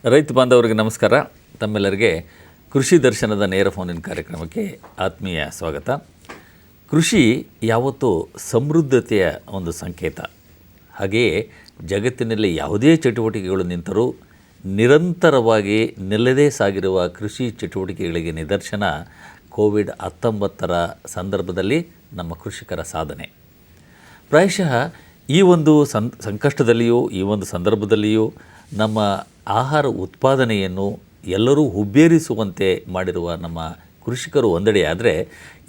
ರೈತ ಬಾಂಧವರಿಗೆ ನಮಸ್ಕಾರ. ತಮ್ಮೆಲ್ಲರಿಗೆ ಕೃಷಿ ದರ್ಶನದ ನೇರ ಫೋನಿನ ಕಾರ್ಯಕ್ರಮಕ್ಕೆ ಆತ್ಮೀಯ ಸ್ವಾಗತ. ಕೃಷಿ ಯಾವತ್ತೂ ಸಮೃದ್ಧತೆಯ ಒಂದು ಸಂಕೇತ. ಹಾಗೆಯೇ ಜಗತ್ತಿನಲ್ಲಿ ಯಾವುದೇ ಚಟುವಟಿಕೆಗಳು ನಿಂತರೂ ನಿರಂತರವಾಗಿ ನಿಲ್ಲದೇ ಸಾಗಿರುವ ಕೃಷಿ ಚಟುವಟಿಕೆಗಳಿಗೆ ನಿದರ್ಶನ ಕೋವಿಡ್-19 ಸಂದರ್ಭದಲ್ಲಿ ನಮ್ಮ ಕೃಷಿಕರ ಸಾಧನೆ. ಪ್ರಾಯಶಃ ಈ ಒಂದು ಸಂಕಷ್ಟದಲ್ಲಿಯೂ ಈ ಒಂದು ಸಂದರ್ಭದಲ್ಲಿಯೂ ನಮ್ಮ ಆಹಾರ ಉತ್ಪಾದನೆಯನ್ನು ಎಲ್ಲರೂ ಹುಬ್ಬೇರಿಸುವಂತೆ ಮಾಡಿರುವ ನಮ್ಮ ಕೃಷಿಕರು ಒಂದೆಡೆ ಆದರೆ,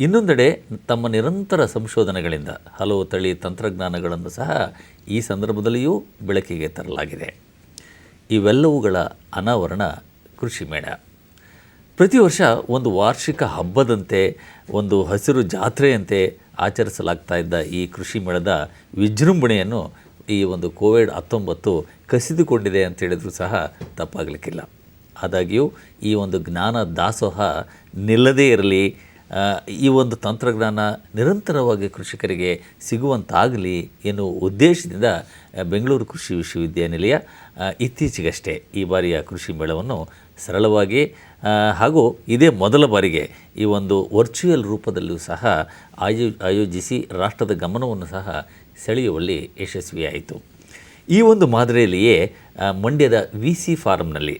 ಇನ್ನೊಂದೆಡೆ ತಮ್ಮ ನಿರಂತರ ಸಂಶೋಧನೆಗಳಿಂದ ಹಲವು ತಳಿ ತಂತ್ರಜ್ಞಾನಗಳನ್ನು ಸಹ ಈ ಸಂದರ್ಭದಲ್ಲಿಯೂ ಬೆಳಕಿಗೆ ತರಲಾಗಿದೆ. ಇವೆಲ್ಲವುಗಳ ಅನಾವರಣ ಕೃಷಿ ಮೇಳ. ಪ್ರತಿ ವರ್ಷ ಒಂದು ವಾರ್ಷಿಕ ಹಬ್ಬದಂತೆ, ಒಂದು ಹಸಿರು ಜಾತ್ರೆಯಂತೆ ಆಚರಿಸಲಾಗ್ತಾ ಇದ್ದ ಈ ಕೃಷಿ ಮೇಳದ ವಿಜೃಂಭಣೆಯನ್ನು ಈ ಒಂದು ಕೋವಿಡ್-19 ಕಸಿದುಕೊಂಡಿದೆ ಅಂತೇಳಿದರೂ ಸಹ ತಪ್ಪಾಗಲಿಕ್ಕಿಲ್ಲ. ಆದಾಗ್ಯೂ ಈ ಒಂದು ಜ್ಞಾನ ದಾಸೋಹ ನಿಲ್ಲದೇ ಇರಲಿ, ಈ ಒಂದು ತಂತ್ರಜ್ಞಾನ ನಿರಂತರವಾಗಿ ಕೃಷಿಕರಿಗೆ ಸಿಗುವಂತಾಗಲಿ ಎನ್ನುವ ಉದ್ದೇಶದಿಂದ ಬೆಂಗಳೂರು ಕೃಷಿ ವಿಶ್ವವಿದ್ಯಾನಿಲಯ ಇತ್ತೀಚೆಗಷ್ಟೇ ಈ ಬಾರಿಯ ಕೃಷಿ ಮೇಳವನ್ನು ಸರಳವಾಗಿ ಹಾಗೂ ಇದೇ ಮೊದಲ ಬಾರಿಗೆ ಈ ಒಂದು ವರ್ಚುವಲ್ ರೂಪದಲ್ಲೂ ಸಹ ಆಯೋಜಿಸಿ ರಾಷ್ಟ್ರದ ಗಮನವನ್ನು ಸಹ ಸೆಳೆಯುವಲ್ಲಿ ಯಶಸ್ವಿಯಾಯಿತು. ಈ ಒಂದು ಮಾದರಿಯಲ್ಲಿಯೇ ಮಂಡ್ಯದ VC ಫಾರಂನಲ್ಲಿ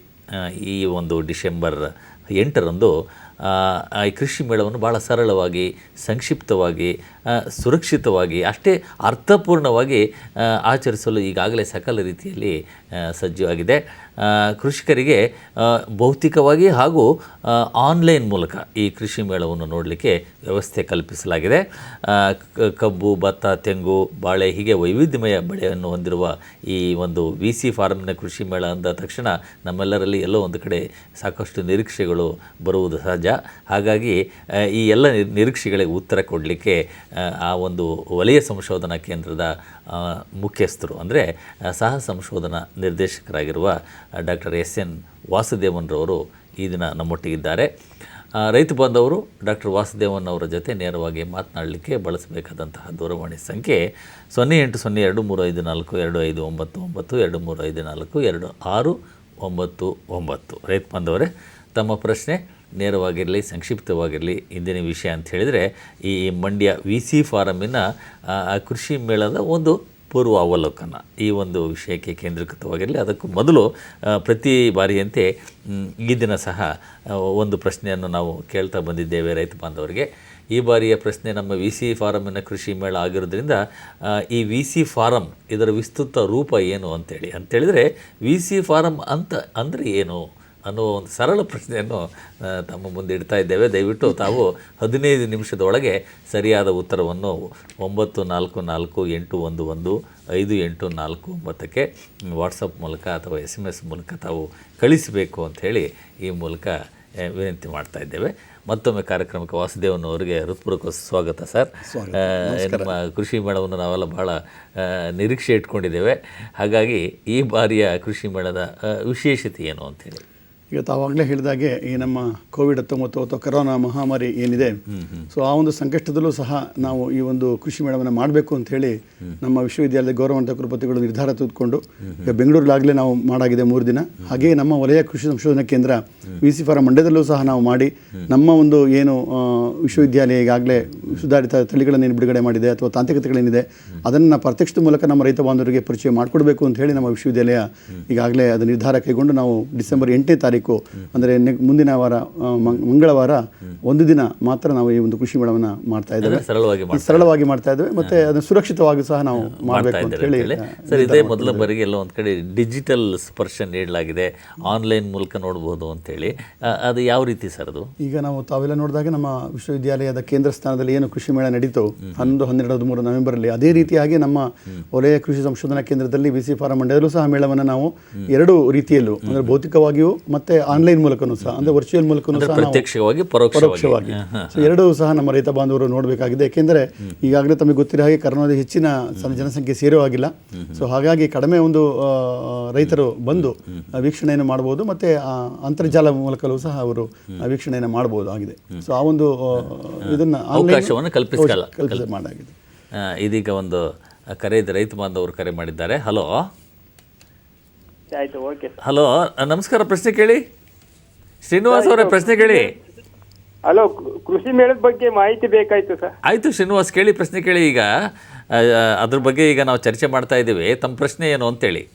ಈ ಒಂದು ಡಿಸೆಂಬರ್ 8ರಂದು ಈ ಕೃಷಿ ಮೇಳವನ್ನು ಭಾಳ ಸರಳವಾಗಿ, ಸಂಕ್ಷಿಪ್ತವಾಗಿ, ಸುರಕ್ಷಿತವಾಗಿ, ಅಷ್ಟೇ ಅರ್ಥಪೂರ್ಣವಾಗಿ ಆಚರಿಸಲು ಈಗಾಗಲೇ ಸಕಲ ರೀತಿಯಲ್ಲಿ ಸಜ್ಜಾಗಿದೆ. ಕೃಷಿಕರಿಗೆ ಭೌತಿಕವಾಗಿ ಹಾಗೂ ಆನ್ಲೈನ್ ಮೂಲಕ ಈ ಕೃಷಿ ಮೇಳವನ್ನು ನೋಡಲಿಕ್ಕೆ ವ್ಯವಸ್ಥೆ ಕಲ್ಪಿಸಲಾಗಿದೆ. ಕಬ್ಬು, ಭತ್ತ, ತೆಂಗು, ಬಾಳೆ ಹೀಗೆ ವೈವಿಧ್ಯಮಯ ಬೆಳೆಯನ್ನು ಹೊಂದಿರುವ ಈ ಒಂದು VC ಫಾರ್ಮ್ನ ಕೃಷಿ ಮೇಳ ಅಂದ ತಕ್ಷಣ ನಮ್ಮೆಲ್ಲರಲ್ಲಿ ಎಲ್ಲೋ ಒಂದು ಕಡೆ ಸಾಕಷ್ಟು ನಿರೀಕ್ಷೆಗಳು ಬರುವುದು ಸಹಜ. ಹಾಗಾಗಿ ಈ ಎಲ್ಲ ನಿರೀಕ್ಷೆಗಳಿಗೆ ಉತ್ತರ ಕೊಡಲಿಕ್ಕೆ ಆ ಒಂದು ವಲಯ ಸಂಶೋಧನಾ ಕೇಂದ್ರದ ಮುಖ್ಯಸ್ಥರು ಅಂದರೆ ಸಹ ಸಂಶೋಧನಾ ನಿರ್ದೇಶಕರಾಗಿರುವ ಡಾಕ್ಟರ್ SN ವಾಸುದೇವನ್ರವರು ಈ ದಿನ ನಮ್ಮೊಟ್ಟಿಗಿದ್ದಾರೆ. ರೈತ ಬಾಂಧವರು ಡಾಕ್ಟರ್ ವಾಸುದೇವನ್ ಅವರ ಜೊತೆ ನೇರವಾಗಿ ಮಾತನಾಡಲಿಕ್ಕೆ ಬಳಸಬೇಕಾದಂತಹ ದೂರವಾಣಿ ಸಂಖ್ಯೆ 0802254259 ರೈತ ಬಾಂಧವರೇ, ತಮ್ಮ ಪ್ರಶ್ನೆ ನೇರವಾಗಿರಲಿ, ಸಂಕ್ಷಿಪ್ತವಾಗಿರಲಿ. ಇಂದಿನ ವಿಷಯ ಅಂತ ಹೇಳಿದರೆ ಈ ಮಂಡ್ಯ VC ಫಾರಮಿನ ಕೃಷಿ ಮೇಳದ ಒಂದು ಪೂರ್ವ ಅವಲೋಕನ ಈ ಒಂದು ವಿಷಯಕ್ಕೆ ಕೇಂದ್ರೀಕೃತವಾಗಿರಲಿ. ಅದಕ್ಕೂ ಮೊದಲು ಪ್ರತಿ ಬಾರಿಯಂತೆ ಈ ದಿನ ಸಹ ಒಂದು ಪ್ರಶ್ನೆಯನ್ನು ನಾವು ಕೇಳ್ತಾ ಬಂದಿದ್ದೇವೆ ರೈತ ಬಾಂಧವರಿಗೆ. ಈ ಬಾರಿಯ ಪ್ರಶ್ನೆ ನಮ್ಮ VC ಫಾರಮಿನ ಕೃಷಿ ಮೇಳ ಆಗಿರೋದ್ರಿಂದ ಈ VC ಫಾರಂ ಇದರ ವಿಸ್ತೃತ ರೂಪ ಏನು ಅಂತೇಳಿದರೆ VC ಫಾರಂ ಅಂದರೆ ಏನು ಅನ್ನೋ ಒಂದು ಸರಳ ಪ್ರಶ್ನೆಯನ್ನು ತಮ್ಮ ಮುಂದೆ ಇಡ್ತಾ ಇದ್ದೇವೆ. ದಯವಿಟ್ಟು ತಾವು 15 ನಿಮಿಷದೊಳಗೆ ಸರಿಯಾದ ಉತ್ತರವನ್ನು 9448115849ಕ್ಕೆ ವಾಟ್ಸಪ್ ಮೂಲಕ ಅಥವಾ SMS ಮೂಲಕ ತಾವು ಕಳಿಸಬೇಕು ಅಂಥೇಳಿ ಈ ಮೂಲಕ ವಿನಂತಿ ಮಾಡ್ತಾ ಇದ್ದೇವೆ. ಮತ್ತೊಮ್ಮೆ ಕಾರ್ಯಕ್ರಮಕ್ಕೆ ವಾಸುದೇವನ್ ಅವರಿಗೆ ಹೃತ್ಪೂರ್ವಕ ಸ್ವಾಗತ ಸರ್. ನಮ್ಮ ಕೃಷಿ ಮೇಳವನ್ನು ನಾವೆಲ್ಲ ಭಾಳ ನಿರೀಕ್ಷೆ ಇಟ್ಕೊಂಡಿದ್ದೇವೆ. ಹಾಗಾಗಿ ಈ ಬಾರಿಯ ಕೃಷಿ ಮೇಳದ ವಿಶೇಷತೆ ಏನು ಅಂಥೇಳಿ? ಈಗ ತಾವಾಗಲೇ ಹೇಳಿದಾಗೆ ಈ ನಮ್ಮ ಕೋವಿಡ್-19 ಅಥವಾ ಕೊರೋನಾ ಮಹಾಮಾರಿ ಏನಿದೆ, ಸೊ ಆ ಒಂದು ಸಂಕಷ್ಟದಲ್ಲೂ ಸಹ ನಾವು ಈ ಒಂದು ಕೃಷಿ ಮೇಳವನ್ನು ಮಾಡಬೇಕು ಅಂತ ಹೇಳಿ ನಮ್ಮ ವಿಶ್ವವಿದ್ಯಾಲಯದ ಗೌರವಾನ್ವಿತ ಕುಲಪತಿಗಳು ನಿರ್ಧಾರ ತೆಗೆದುಕೊಂಡು ಈಗ ಬೆಂಗಳೂರಿಗಾಗಲೇ ನಾವು ಮಾಡಾಗಿದೆ 3 ದಿನ. ಹಾಗೆಯೇ ನಮ್ಮ ವಲಯ ಕೃಷಿ ಸಂಶೋಧನಾ ಕೇಂದ್ರ VC ಫಾರಂ ಮಂಡ್ಯದಲ್ಲೂ ಸಹ ನಾವು ಮಾಡಿ ನಮ್ಮ ಒಂದು ಏನು ವಿಶ್ವವಿದ್ಯಾಲಯ ಈಗಾಗಲೇ ಸುಧಾರಿತ ತಳಿಗಳನ್ನು ಬಿಡುಗಡೆ ಮಾಡಿದೆ ಅಥವಾ ತಾಂತ್ರಿಕತೆಗಳೇನಿದೆ ಅದನ್ನು ಪ್ರತ್ಯಕ್ಷದ ಮೂಲಕ ನಮ್ಮ ರೈತ ಬಾಂಧವರಿಗೆ ಪರಿಚಯ ಮಾಡಿಕೊಡ್ಬೇಕು ಅಂತ ಹೇಳಿ ನಮ್ಮ ವಿಶ್ವವಿದ್ಯಾಲಯ ಈಗಾಗಲೇ ಅದು ನಿರ್ಧಾರ ಕೈಗೊಂಡು ನಾವು ಡಿಸೆಂಬರ್ 8ನೇ ತಾರೀಕು ಅಂದರೆ ಮುಂದಿನ ವಾರ ಮಂಗಳವಾರ ಒಂದು ದಿನ ಮಾತ್ರ ನಾವು ಈ ಒಂದು ಕೃಷಿ ಮೇಳವನ್ನು ಮಾಡ್ತಾ ಇದ್ದೇವೆ. ಸರಳವಾಗಿ ಮಾಡ್ತಾ ಇದ್ದೇವೆ ಮತ್ತು ಅದನ್ನು ಸುರಕ್ಷಿತವಾಗಿ ಸಹ ನಾವು ಮಾಡಬೇಕು ಅಂತ ಹೇಳಿ ಸರ್. ಇದೇ ಮೊದಲ ಬಾರಿಗೆ ಎಲ್ಲ ಒಂದು ಕಡೆ ಡಿಜಿಟಲ್ ಸ್ಪರ್ಶ ನೀಡಲಾಗಿದೆ, ಆನ್ಲೈನ್ ಮೂಲಕ ನೋಡ್ಬೋದು ಅಂತೇಳಿ. ಅದು ಯಾವ ರೀತಿ ಸರ್ ಅದು? ಈಗ ನಾವು ತಾವೆಲ್ಲ ನೋಡಿದಾಗ ನಮ್ಮ ವಿಶ್ವವಿದ್ಯಾಲಯದ ಕೇಂದ್ರ ಸ್ಥಾನದಲ್ಲಿ ಏನು ಕೃಷಿ ಮೇಳ ನಡೀತು 11, 12, 13 ನವೆಂಬರಲ್ಲಿ, ಅದೇ ರೀತಿಯಾಗಿ ನಮ್ಮ ವಲಯ ಕೃಷಿ ಸಂಶೋಧನಾ ಕೇಂದ್ರದಲ್ಲಿ VC ಫಾರಂ ಮಂಡ್ಯದಲ್ಲೂ ಸಹ ಮೇಳವನ್ನು ನಾವು 2 ರೀತಿಯಲ್ಲೂ ಅಂದರೆ ಭೌತಿಕವಾಗಿಯೂ ಮತ್ತು ಆನ್ಲೈನ್ ಮೂಲಕನೂ ಸಹ ಅಂದರೆ ವರ್ಚುವಲ್ ಮೂಲಕನೂ ಸಹ ಪ್ರತ್ಯಕ್ಷವಾಗಿ ಪರೋಕ್ಷವಾಗಿ ಸೊ ಎರಡೂ ಸಹ ನಮ್ಮ ರೈತ ಬಾಂಧವರು ನೋಡಬೇಕಾಗಿದೆ. ಯಾಕೆಂದರೆ ಈಗಾಗಲೇ ತಮಗೆ ಗೊತ್ತಿರೋ ಹಾಗೆ ಕರೋನಾದ ಹೆಚ್ಚಿನ ಜನಸಂಖ್ಯೆ ಸೇರೋ ಆಗಿಲ್ಲ. ಸೊ ಹಾಗಾಗಿ ಕಡಿಮೆ ಒಂದು ರೈತರು ಬಂದು ವೀಕ್ಷಣೆಯನ್ನು ಮಾಡಬಹುದು ಮತ್ತು ಅಂತರ್ಜಾಲ ಮೂಲಕವೂ ಸಹ ಅವರು ವೀಕ್ಷಣೆಯನ್ನು ಮಾಡಬಹುದು ಆಗಿದೆ. ಸೊ ಆ ಒಂದು ಇದನ್ನು ಅವಕಾಶವನ್ನು ಮಾಡಾಗಿದೆ. ಇದೀಗ ಒಂದು ಕರೆ ರೈತ ಬಾಂಧವರು ಕರೆ ಮಾಡಿದ್ದಾರೆ. ಹಲೋ ಆಯ್ತು, ಓಕೆ ಸರ್. ಹಲೋ, ನಮಸ್ಕಾರ. ಪ್ರಶ್ನೆ ಕೇಳಿ ಶ್ರೀನಿವಾಸ್ ಅವರೇ, ಪ್ರಶ್ನೆ ಕೇಳಿ. ಹಲೋ, ಕೃಷಿ ಮೇಳದ ಬಗ್ಗೆ ಮಾಹಿತಿ ಬೇಕಾಯ್ತು ಸರ್. ಆಯಿತು ಶ್ರೀನಿವಾಸ್, ಕೇಳಿ, ಪ್ರಶ್ನೆ ಕೇಳಿ. ಈಗ ಅದ್ರ ಬಗ್ಗೆ ಈಗ ನಾವು ಚರ್ಚೆ ಮಾಡ್ತಾ ಇದ್ದೀವಿ. ತಮ್ಮ ಪ್ರಶ್ನೆ ಏನು ಅಂತೇಳಿ.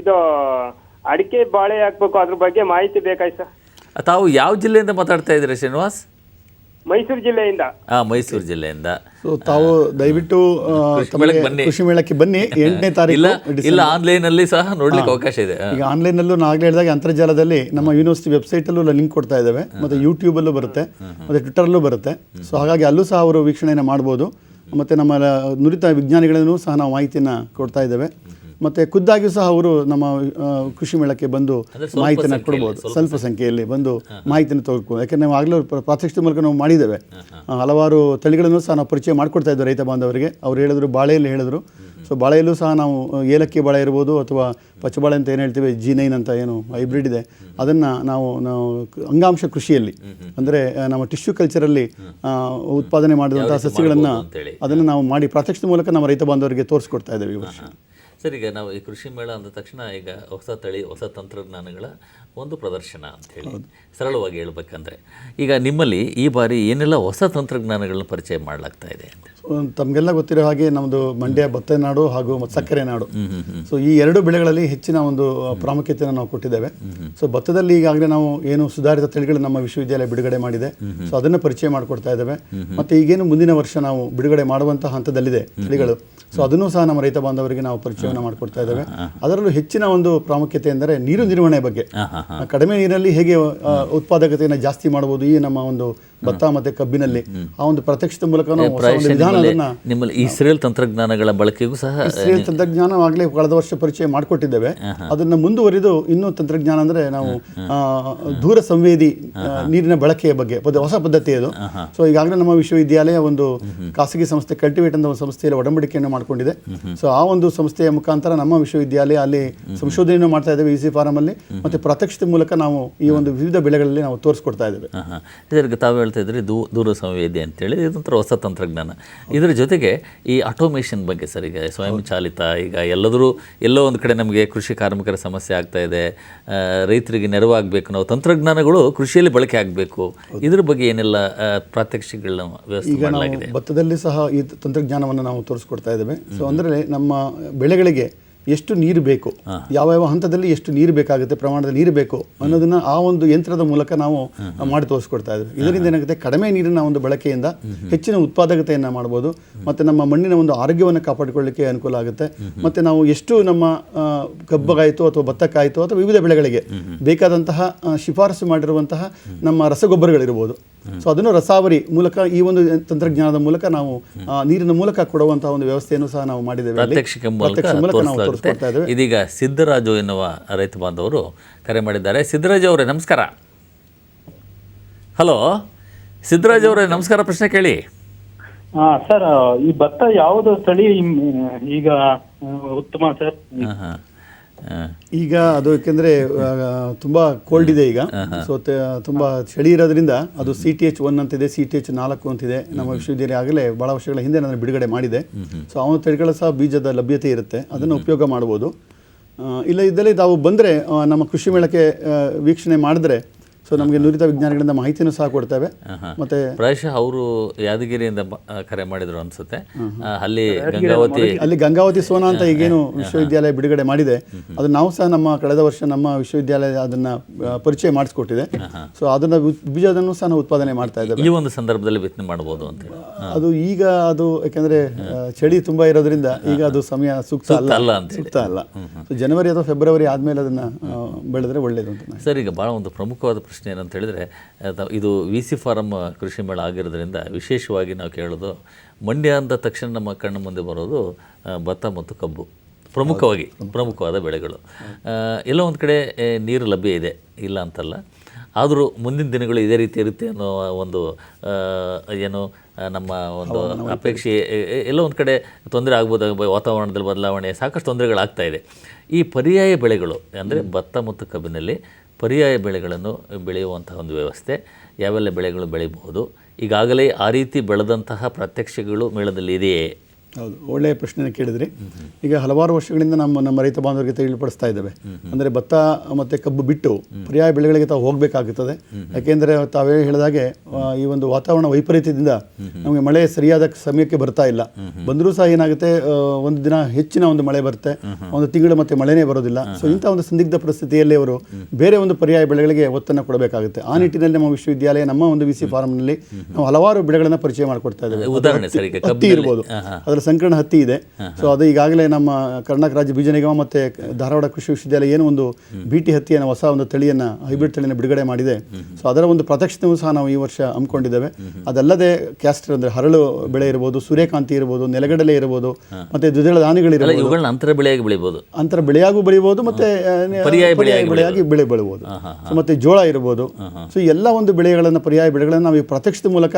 ಇದು ಅಡಿಕೆ ಬಾಳೆ ಹಾಕ್ಬೇಕು, ಅದ್ರ ಬಗ್ಗೆ ಮಾಹಿತಿ ಬೇಕಾಯ್ತು ಸರ್. ತಾವು ಯಾವ ಜಿಲ್ಲೆಯಿಂದ ಮಾತಾಡ್ತಾ ಇದ್ದೀರಿ ಶ್ರೀನಿವಾಸ್? ಮೈಸೂರು ಜಿಲ್ಲೆಯಿಂದ. ಮೈಸೂರು ಜಿಲ್ಲೆಯಿಂದ. ಸೊ ತಾವು ದಯವಿಟ್ಟು ಬನ್ನಿ. ಕೃಷಿ ಮೇಳಕ್ಕೆ ಬನ್ನಿ. 8ನೇ ತಾರೀಕು ಇಲ್ಲ ಆನ್ಲೈನಲ್ಲಿ ಸಹ ನೋಡ್ಲಿಕ್ಕೆ ಅವಕಾಶ ಇದೆ. ಈಗ ಆನ್ಲೈನಲ್ಲೂ ನಾನು ಆಗಲೇ ಹೇಳಿದಾಗ ಅಂತರ್ಜಾಲದಲ್ಲಿ ನಮ್ಮ ಯೂನಿವರ್ಸಿಟಿ ವೆಬ್ಸೈಟಲ್ಲೂ ಲಿಂಕ್ ಕೊಡ್ತಾ ಇದ್ದೇವೆ, ಮತ್ತು ಯೂಟ್ಯೂಬಲ್ಲೂ ಬರುತ್ತೆ, ಮತ್ತು ಟ್ವಿಟರಲ್ಲೂ ಬರುತ್ತೆ. ಸೊ ಹಾಗಾಗಿ ಅಲ್ಲೂ ಸಹ ಅವರು ವೀಕ್ಷಣೆಯನ್ನು ಮಾಡ್ಬೋದು. ಮತ್ತು ನಮ್ಮ ನುರಿತ ವಿಜ್ಞಾನಿಗಳನ್ನು ಸಹ ನಾವು ಮಾಹಿತಿಯನ್ನು ಕೊಡ್ತಾ ಇದ್ದೇವೆ. ಮತ್ತು ಖುದ್ದಾಗಿಯೂ ಸಹ ಅವರು ನಮ್ಮ ಕೃಷಿ ಮೇಳಕ್ಕೆ ಬಂದು ಮಾಹಿತಿಯನ್ನು ಕೊಡ್ಬೋದು. ಸ್ವಲ್ಪ ಸಂಖ್ಯೆಯಲ್ಲಿ ಬಂದು ಮಾಹಿತಿಯನ್ನು ತೆಗೆದುಕೊಂಡು, ಯಾಕೆಂದರೆ ನಾವು ಆಗಲೇ ಪ್ರಾತ್ಯಕ್ಷಿಕ ಮೂಲಕ ನಾವು ಮಾಡಿದ್ದೇವೆ. ಹಲವಾರು ತಳಿಗಳನ್ನು ಸಹ ನಾವು ಪರಿಚಯ ಮಾಡಿಕೊಡ್ತಾ ಇದ್ದೇವೆ ರೈತ ಬಾಂಧವರಿಗೆ. ಅವ್ರು ಹೇಳಿದ್ರು, ಬಾಳೆಯಲ್ಲಿ ಹೇಳಿದ್ರು. ಸೊ ಬಾಳೆಯಲ್ಲೂ ಸಹ ನಾವು ಏಲಕ್ಕಿ ಬಾಳೆ ಇರ್ಬೋದು, ಅಥವಾ ಪಚ್ಚಬಾಳೆ ಅಂತ ಏನು ಹೇಳ್ತೀವಿ, G9 ಅಂತ ಏನು ಹೈಬ್ರಿಡ್ ಇದೆ, ಅದನ್ನು ನಾವು ಅಂಗಾಂಶ ಕೃಷಿಯಲ್ಲಿ, ಅಂದರೆ ನಮ್ಮ ಟಿಶ್ಯೂ ಕಲ್ಚರಲ್ಲಿ ಉತ್ಪಾದನೆ ಮಾಡಿದಂಥ ಸಸ್ಯಗಳನ್ನು ಅದನ್ನು ನಾವು ಮಾಡಿ ಪ್ರಾತ್ಯಕ್ಷಿಕ ಮೂಲಕ ನಮ್ಮ ರೈತ ಬಾಂಧವರಿಗೆ ತೋರಿಸ್ಕೊಡ್ತಾ ಇದ್ದೇವೆ ಈ ವರ್ಷ. ಸರ್, ಈಗ ನಾವು ಈ ಕೃಷಿ ಮೇಳ ಅಂದ ತಕ್ಷಣ ಈಗ ಹೊಸ ತಳಿ, ಹೊಸ ತಂತ್ರಜ್ಞಾನಗಳ ಒಂದು ಪ್ರದರ್ಶನ ಅಂಥೇಳಿ ಸರಳವಾಗಿ ಹೇಳ್ಬೇಕಂದ್ರೆ, ಈಗ ನಿಮ್ಮಲ್ಲಿ ಈ ಬಾರಿ ಏನೆಲ್ಲ ಹೊಸ ತಂತ್ರಜ್ಞಾನಗಳನ್ನ ಪರಿಚಯ ಮಾಡಲಾಗ್ತಾ ಇದೆ ಅಂತ? ತಮಗೆಲ್ಲ ಗೊತ್ತಿರೋ ಹಾಗೆ ನಮ್ಮದು ಮಂಡ್ಯ ಭತ್ತ ನಾಡು ಹಾಗೂ ಸಕ್ಕರೆ ನಾಡು. ಸೊ ಈ ಎರಡು ಬೆಳೆಗಳಲ್ಲಿ ಹೆಚ್ಚಿನ ಒಂದು ಪ್ರಾಮುಖ್ಯತೆಯನ್ನು ನಾವು ಕೊಟ್ಟಿದ್ದೇವೆ. ಸೊ ಭತ್ತದಲ್ಲಿ ಈಗಾಗಲೇ ನಾವು ಏನು ಸುಧಾರಿತ ತಳಿಗಳು ನಮ್ಮ ವಿಶ್ವವಿದ್ಯಾಲಯ ಬಿಡುಗಡೆ ಮಾಡಿದೆ. ಸೊ ಅದನ್ನು ಪರಿಚಯ ಮಾಡಿಕೊಡ್ತಾ ಇದ್ದೇವೆ. ಮತ್ತು ಈಗೇನು ಮುಂದಿನ ವರ್ಷ ನಾವು ಬಿಡುಗಡೆ ಮಾಡುವಂತಹ ಹಂತದಲ್ಲಿದೆ ತಳಿಗಳು. ಸೊ ಅದನ್ನು ಸಹ ನಮ್ಮ ರೈತ ಬಾಂಧವರಿಗೆ ನಾವು ಪರಿಚಯವನ್ನು ಮಾಡಿಕೊಡ್ತಾ ಇದ್ದೇವೆ. ಅದರಲ್ಲೂ ಹೆಚ್ಚಿನ ಒಂದು ಪ್ರಾಮುಖ್ಯತೆ ಎಂದರೆ ನೀರು ನಿರ್ವಹಣೆ ಬಗ್ಗೆ. ಕಡಿಮೆ ನೀರಿನಲ್ಲಿ ಹೇಗೆ ಉತ್ಪಾದಕತೆಯನ್ನು ಜಾಸ್ತಿ ಮಾಡಬಹುದು, ಈ ನಮ್ಮ ಒಂದು ಭತ್ತ ಮತ್ತು ಕಬ್ಬಿನಲ್ಲಿ ಆ ಒಂದು ಪ್ರತ್ಯಕ್ಷತೆ ಮೂಲಕ ನಿಮ್ಮಲ್ಲಿ ಈ ಇಸ್ರೇಲ್ ತಂತ್ರಜ್ಞಾನಗಳ ಬಳಕೆಗೂ ಸಹ ಇಸ್ರೇಲ್ ತಂತ್ರಜ್ಞಾನ ಆಗಲೇ ಕಳೆದ ವರ್ಷ ಪರಿಚಯ ಮಾಡಿಕೊಟ್ಟಿದ್ದೇವೆ. ಅದನ್ನ ಮುಂದುವರಿದು ಇನ್ನೂ ತಂತ್ರಜ್ಞಾನ ಅಂದರೆ ನಾವು ದೂರ ಸಂವೇದಿ ನೀರಿನ ಬಳಕೆಯ ಬಗ್ಗೆ ಹೊಸ ಪದ್ಧತಿ ಅದು. ಸೊ ಈಗಾಗಲೇ ನಮ್ಮ ವಿಶ್ವವಿದ್ಯಾಲಯ ಒಂದು ಖಾಸಗಿ ಸಂಸ್ಥೆ ಕಲ್ಟಿವೇಟ್ ಅಂತ ಒಂದು ಸಂಸ್ಥೆಯಲ್ಲಿ ಒಡಂಬಡಿಕೆಯನ್ನು ಮಾಡಿಕೊಂಡಿದೆ. ಸೊ ಆ ಒಂದು ಸಂಸ್ಥೆಯ ಮುಖಾಂತರ ನಮ್ಮ ವಿಶ್ವವಿದ್ಯಾಲಯ ಅಲ್ಲಿ ಸಂಶೋಧನೆಯನ್ನು ಮಾಡ್ತಾ ಇದ್ದೇವೆ ಇಸಿ ಫಾರಂ ಅಲ್ಲಿ. ಮತ್ತೆ ಪ್ರತ್ಯಕ್ಷತೆ ಮೂಲಕ ನಾವು ಈ ಒಂದು ವಿವಿಧ ಬೆಳೆಗಳಲ್ಲಿ ನಾವು ತೋರಿಸ್ಕೊಡ್ತಾ ಇದ್ದೇವೆ. ಇದರಿಗೆ ತಾವು ಹೇಳ್ತಾ ಇದ್ರಿ ದೂರ ಸಂವೇದಿ ಅಂತೇಳಿ, ಇದೊಂಥರ ಹೊಸ ತಂತ್ರಜ್ಞಾನ. ಇದರ ಜೊತೆಗೆ ಈ ಆಟೋಮೇಷನ್ ಬಗ್ಗೆ ಸರ್, ಈಗ ಸ್ವಯಂ ಚಾಲಿತ, ಈಗ ಎಲ್ಲೋ ಒಂದು ಕಡೆ ನಮಗೆ ಕೃಷಿ ಕಾರ್ಮಿಕರ ಸಮಸ್ಯೆ ಆಗ್ತಾ ಇದೆ, ರೈತರಿಗೆ ನೆರವಾಗಬೇಕು, ನಾವು ತಂತ್ರಜ್ಞಾನಗಳು ಕೃಷಿಯಲ್ಲಿ ಬಳಕೆ ಆಗಬೇಕು, ಇದ್ರ ಬಗ್ಗೆ ಏನೆಲ್ಲ ಪ್ರಾತ್ಯಕ್ಷಿಕೆಗಳನ್ನ ವ್ಯವಸ್ಥೆ ಮಾಡಲಾಗಿದೆ? ಭತ್ತದಲ್ಲಿ ಸಹ ಈ ತಂತ್ರಜ್ಞಾನವನ್ನು ನಾವು ತೋರಿಸ್ಕೊಡ್ತಾ ಇದ್ದೇವೆ. ಸೊ ಅಂದರೆ ನಮ್ಮ ಬೆಳೆಗಳಿಗೆ ಎಷ್ಟು ನೀರು ಬೇಕು, ಯಾವ ಹಂತದಲ್ಲಿ ಎಷ್ಟು ನೀರು ಬೇಕಾಗುತ್ತೆ, ಪ್ರಮಾಣದಲ್ಲಿ ನೀರು ಬೇಕು ಅನ್ನೋದನ್ನ ಆ ಒಂದು ಯಂತ್ರದ ಮೂಲಕ ನಾವು ಮಾಡಿ ತೋರಿಸ್ಕೊಡ್ತಾ ಇದ್ದೇವೆ. ಇದರಿಂದ ಏನಾಗುತ್ತೆ, ಕಡಿಮೆ ನೀರಿನ ಒಂದು ಬಳಕೆಯಿಂದ ಹೆಚ್ಚಿನ ಉತ್ಪಾದಕತೆಯನ್ನು ಮಾಡ್ಬೋದು. ಮತ್ತು ನಮ್ಮ ಮಣ್ಣಿನ ಒಂದು ಆರೋಗ್ಯವನ್ನು ಕಾಪಾಡಿಕೊಳ್ಳಲಿಕ್ಕೆ ಅನುಕೂಲ ಆಗುತ್ತೆ. ಮತ್ತು ನಾವು ಎಷ್ಟು ನಮ್ಮ ಕಬ್ಬಗಾಯಿತು ಅಥವಾ ಭತ್ತಕ್ಕಾಯಿತು ಅಥವಾ ವಿವಿಧ ಬೆಳೆಗಳಿಗೆ ಬೇಕಾದಂತಹ ಶಿಫಾರಸು ಮಾಡಿರುವಂತಹ ನಮ್ಮ ರಸಗೊಬ್ಬರಗಳಿರ್ಬೋದು, ಸೊ ಅದನ್ನು ರಸಾವರಿ ಮೂಲಕ ಈ ಒಂದು ತಂತ್ರಜ್ಞಾನದ ಮೂಲಕ ನಾವು ನೀರಿನ ಮೂಲಕ ಕೊಡುವಂತಹ ಒಂದು ವ್ಯವಸ್ಥೆಯನ್ನು ಸಹ ನಾವು ಮಾಡಿದ್ದೇವೆ. ಪ್ರಾತ್ಯಕ್ಷಿಕೆ ಮೂಲಕ ನಾವು ತೋರಿಸ್ಕೊಡ್ತಾ ಇದ್ದೇವೆ. ಇದೀಗ ಸಿದ್ದರಾಜು ಎನ್ನುವ ರೈತ ಬಾಂಧವರು ಕರೆ ಮಾಡಿದ್ದಾರೆ. ಸಿದ್ದರಾಜು ಅವರೇ ನಮಸ್ಕಾರ. ಹಲೋ ಸಿದ್ದರಾಜು ಅವರೇ ನಮಸ್ಕಾರ, ಪ್ರಶ್ನೆ ಕೇಳಿ. ಸರ್, ಈ ಭತ್ತ ಯಾವುದು ತಳಿ ಈಗ ಉತ್ತಮ ಸರ್? ಈಗ ಅದು ಯಾಕೆಂದರೆ ತುಂಬ ಕೋಲ್ಡ್ ಇದೆ ಈಗ. ಸೊ ತುಂಬ ಚಳಿ ಇರೋದ್ರಿಂದ ಅದು CTH1 ಅಂತಿದೆ, CTH4 ಅಂತಿದೆ. ನಮ್ಮ ವಿಶ್ವವಿದ್ಯಾಲಯ ಆಗಲೇ ಭಾಳ ವರ್ಷಗಳ ಹಿಂದೆ ನಾನು ಬಿಡುಗಡೆ ಮಾಡಿದೆ. ಸೊ ಅವನ ತಳಿಗಳ ಸಹ ಬೀಜದ ಲಭ್ಯತೆ ಇರುತ್ತೆ, ಅದನ್ನು ಉಪಯೋಗ ಮಾಡ್ಬೋದು. ಇಲ್ಲ ಇದ್ದಲ್ಲಿ ತಾವು ಬಂದರೆ ನಮ್ಮ ಕೃಷಿ ಮೇಳಕ್ಕೆ ವೀಕ್ಷಣೆ ಮಾಡಿದ್ರೆ ಸೊ ನಮಗೆ ನುರಿತ ವಿಜ್ಞಾನಿಗಳಿಂದ ಮಾಹಿತಿನೂ ಸಹ ಕೊಡ್ತೇವೆ. ಮತ್ತೆ ಪ್ರಾಯಶಃ ಅವರು ಯಾದಗಿರಿಯಿಂದ ಕರೆ ಮಾಡಿದ್ರು ಅನ್ಸುತ್ತೆ. ಅಲ್ಲಿ ಗಂಗಾವತಿ ಸೋನಾ ಅಂತ ಈಗೇನು ವಿಶ್ವವಿದ್ಯಾಲಯ ಬಿಡುಗಡೆ ಮಾಡಿದೆ, ಅದು ನಾವು ಸಹ ನಮ್ಮ ಕಳೆದ ವರ್ಷ ನಮ್ಮ ವಿಶ್ವವಿದ್ಯಾಲಯ ಅದನ್ನ ಪರಿಚಯ ಮಾಡಿಸ್ಕೊಟ್ಟಿದೆ. ಸೊ ಅದನ್ನ ಬೀಜದನ್ನು ಸಹ ನಾವು ಉತ್ಪಾದನೆ ಮಾಡ್ತಾ ಇದ್ದೇವೆ. ಈ ಒಂದು ಸಂದರ್ಭದಲ್ಲಿ ಬಿತ್ತನೆ ಮಾಡಬಹುದು ಅಂತ. ಅದು ಈಗ ಅದು ಯಾಕಂದ್ರೆ ಚಳಿ ತುಂಬಾ ಇರೋದ್ರಿಂದ ಈಗ ಅದು ಸಮಯ ಸೂಕ್ತ ಅಲ್ಲ. ಜನವರಿ ಅಥವಾ ಫೆಬ್ರವರಿ ಆದ್ಮೇಲೆ ಅದನ್ನ ಬೆಳೆದ್ರೆ ಒಳ್ಳೇದು ಅಂತ. ಸರ್, ಈಗ ಬಹಳ ಒಂದು ಪ್ರಮುಖವಾದ ಪ್ರಶ್ನೆ ಏನಂತ ಹೇಳಿದರೆ, ಇದು VC ಫಾರಂ ಕೃಷಿ ಮೇಳ ಆಗಿರೋದ್ರಿಂದ ವಿಶೇಷವಾಗಿ ನಾವು ಕೇಳೋದು, ಮಂಡ್ಯ ಅಂದ ತಕ್ಷಣ ನಮ್ಮ ಕಣ್ಣು ಮುಂದೆ ಬರೋದು ಭತ್ತ ಮತ್ತು ಕಬ್ಬು ಪ್ರಮುಖವಾದ ಬೆಳೆಗಳು. ಎಲ್ಲೋ ಒಂದು ಕಡೆ ನೀರು ಲಭ್ಯ ಇದೆ, ಇಲ್ಲ ಅಂತಲ್ಲ. ಆದರೂ ಮುಂದಿನ ದಿನಗಳು ಇದೇ ರೀತಿ ಇರುತ್ತೆ ಅನ್ನೋ ಒಂದು ಏನು ನಮ್ಮ ಒಂದು ಅಪೇಕ್ಷೆ. ಎಲ್ಲೋ ಒಂದು ಕಡೆ ತೊಂದರೆ ಆಗ್ಬೋದು, ವಾತಾವರಣದಲ್ಲಿ ಬದಲಾವಣೆ, ಸಾಕಷ್ಟು ತೊಂದರೆಗಳಾಗ್ತಾ ಇದೆ. ಈ ಪರ್ಯಾಯ ಬೆಳೆಗಳು ಅಂದರೆ ಭತ್ತ ಮತ್ತು ಕಬ್ಬಿನಲ್ಲಿ ಪರ್ಯಾಯ ಬೆಳೆಗಳನ್ನು ಬೆಳೆಯುವಂತಹ ಒಂದು ವ್ಯವಸ್ಥೆ, ಯಾವೆಲ್ಲ ಬೆಳೆಗಳು ಬೆಳೀಬಹುದು? ಈಗಾಗಲೇ ಆ ರೀತಿ ಬೆಳೆದಂತಹ ಪ್ರಾತ್ಯಕ್ಷಿಕೆಗಳು ಮೇಳದಲ್ಲಿ ಇದೆಯೇ? ಹೌದು, ಒಳ್ಳೆಯ ಪ್ರಶ್ನೆ ಕೇಳಿದ್ರಿ. ಈಗ ಹಲವಾರು ವರ್ಷಗಳಿಂದ ನಮ್ಮ ರೈತ ಬಾಂಧವರಿಗೆ ತಿಳಿಪಡಿಸ್ತಾ ಇದ್ದೇವೆ. ಅಂದರೆ ಭತ್ತ ಮತ್ತು ಕಬ್ಬು ಬಿಟ್ಟು ಪರ್ಯಾಯ ಬೆಳೆಗಳಿಗೆ ತಾವು ಹೋಗಬೇಕಾಗುತ್ತದೆ. ಯಾಕೆಂದರೆ ತಾವೇ ಹೇಳಿದಾಗೆ ಈ ಒಂದು ವಾತಾವರಣ ವೈಪರೀತ್ಯದಿಂದ ನಮಗೆ ಮಳೆ ಸರಿಯಾದ ಸಮಯಕ್ಕೆ ಬರ್ತಾ ಇಲ್ಲ. ಬಂದರೂ ಸಹ ಏನಾಗುತ್ತೆ, ಒಂದು ದಿನ ಹೆಚ್ಚಿನ ಒಂದು ಮಳೆ ಬರುತ್ತೆ, ಒಂದು ತಿಂಗಳು ಮತ್ತೆ ಮಳೆನೇ ಬರೋದಿಲ್ಲ. ಸೊ ಇಂಥ ಒಂದು ಸಂದಿಗ್ಧ ಪರಿಸ್ಥಿತಿಯಲ್ಲಿ ಅವರು ಬೇರೆ ಒಂದು ಪರ್ಯಾಯ ಬೆಳೆಗಳಿಗೆ ಒತ್ತನ್ನು ಕೊಡಬೇಕಾಗುತ್ತೆ. ಆ ನಿಟ್ಟಿನಲ್ಲಿ ನಮ್ಮ ವಿಶ್ವವಿದ್ಯಾಲಯ, ನಮ್ಮ ಒಂದು VC ಫಾರ್ಮ್ನಲ್ಲಿ ನಾವು ಹಲವಾರು ಬೆಳೆಗಳನ್ನು ಪರಿಚಯ ಮಾಡಿಕೊಡ್ತಾ ಇದ್ದೇವೆ. ಉದಾಹರಣೆ ಸರ್, ಈಗ ಹತ್ತಿ ಇರ್ಬೋದು, ಅದರ ಸಂಕೀರ್ಣ ಹತ್ತಿ ಇದೆ. ಸೊ ಅದು ಈಗಾಗಲೇ ನಮ್ಮ ಕರ್ನಾಟಕ ರಾಜ್ಯ ಬೀಜ ನಿಗಮ ಮತ್ತು ಧಾರವಾಡ ಕೃಷಿ ವಿಶ್ವವಿದ್ಯಾಲಯ ಏನು ಒಂದು BT ಹತ್ತಿಯನ್ನು, ಹೊಸ ಒಂದು ತಳಿಯನ್ನು, ಹೈಬ್ರಿಡ್ ತಳಿಯನ್ನು ಬಿಡುಗಡೆ ಮಾಡಿದೆ. ಸೊ ಅದರ ಒಂದು ಪ್ರದರ್ಶನವೂ ಸಹ ನಾವು ಈ ವರ್ಷ ಹಮ್ಮಿಕೊಂಡಿದ್ದೇವೆ. ಅದಲ್ಲದೆ ಕ್ಯಾಸ್ಟರ್ ಅಂದರೆ ಹರಳು ಬೆಳೆ ಇರ್ಬೋದು, ಸೂರ್ಯಕಾಂತಿ ಇರ್ಬೋದು, ನೆಲಗಡಲೆ ಇರ್ಬೋದು, ಮತ್ತು ದ್ವಿದಳ ಧಾನ್ಯಗಳಿರ್ಬೋದು. ಇವುಗಳನ್ನ ಅಂತರ ಬೆಳೆಯಾಗಿ ಬೆಳಿಬೋದು, ಅಂತರ ಬೆಳೆಯಾಗೂ ಬೆಳಿಬೋದು, ಮತ್ತೆ ಪರ್ಯಾಯ ಬೆಳೆಯಾಗಿ ಬೆಳಿಬೋದು. ಮತ್ತೆ ಜೋಳ ಇರ್ಬೋದು. ಸೊ ಎಲ್ಲ ಒಂದು ಬೆಳೆಗಳನ್ನು, ಪರ್ಯಾಯ ಬೆಳೆಗಳನ್ನು ನಾವು ಈ ಪ್ರತ್ಯಕ್ಷದ ಮೂಲಕ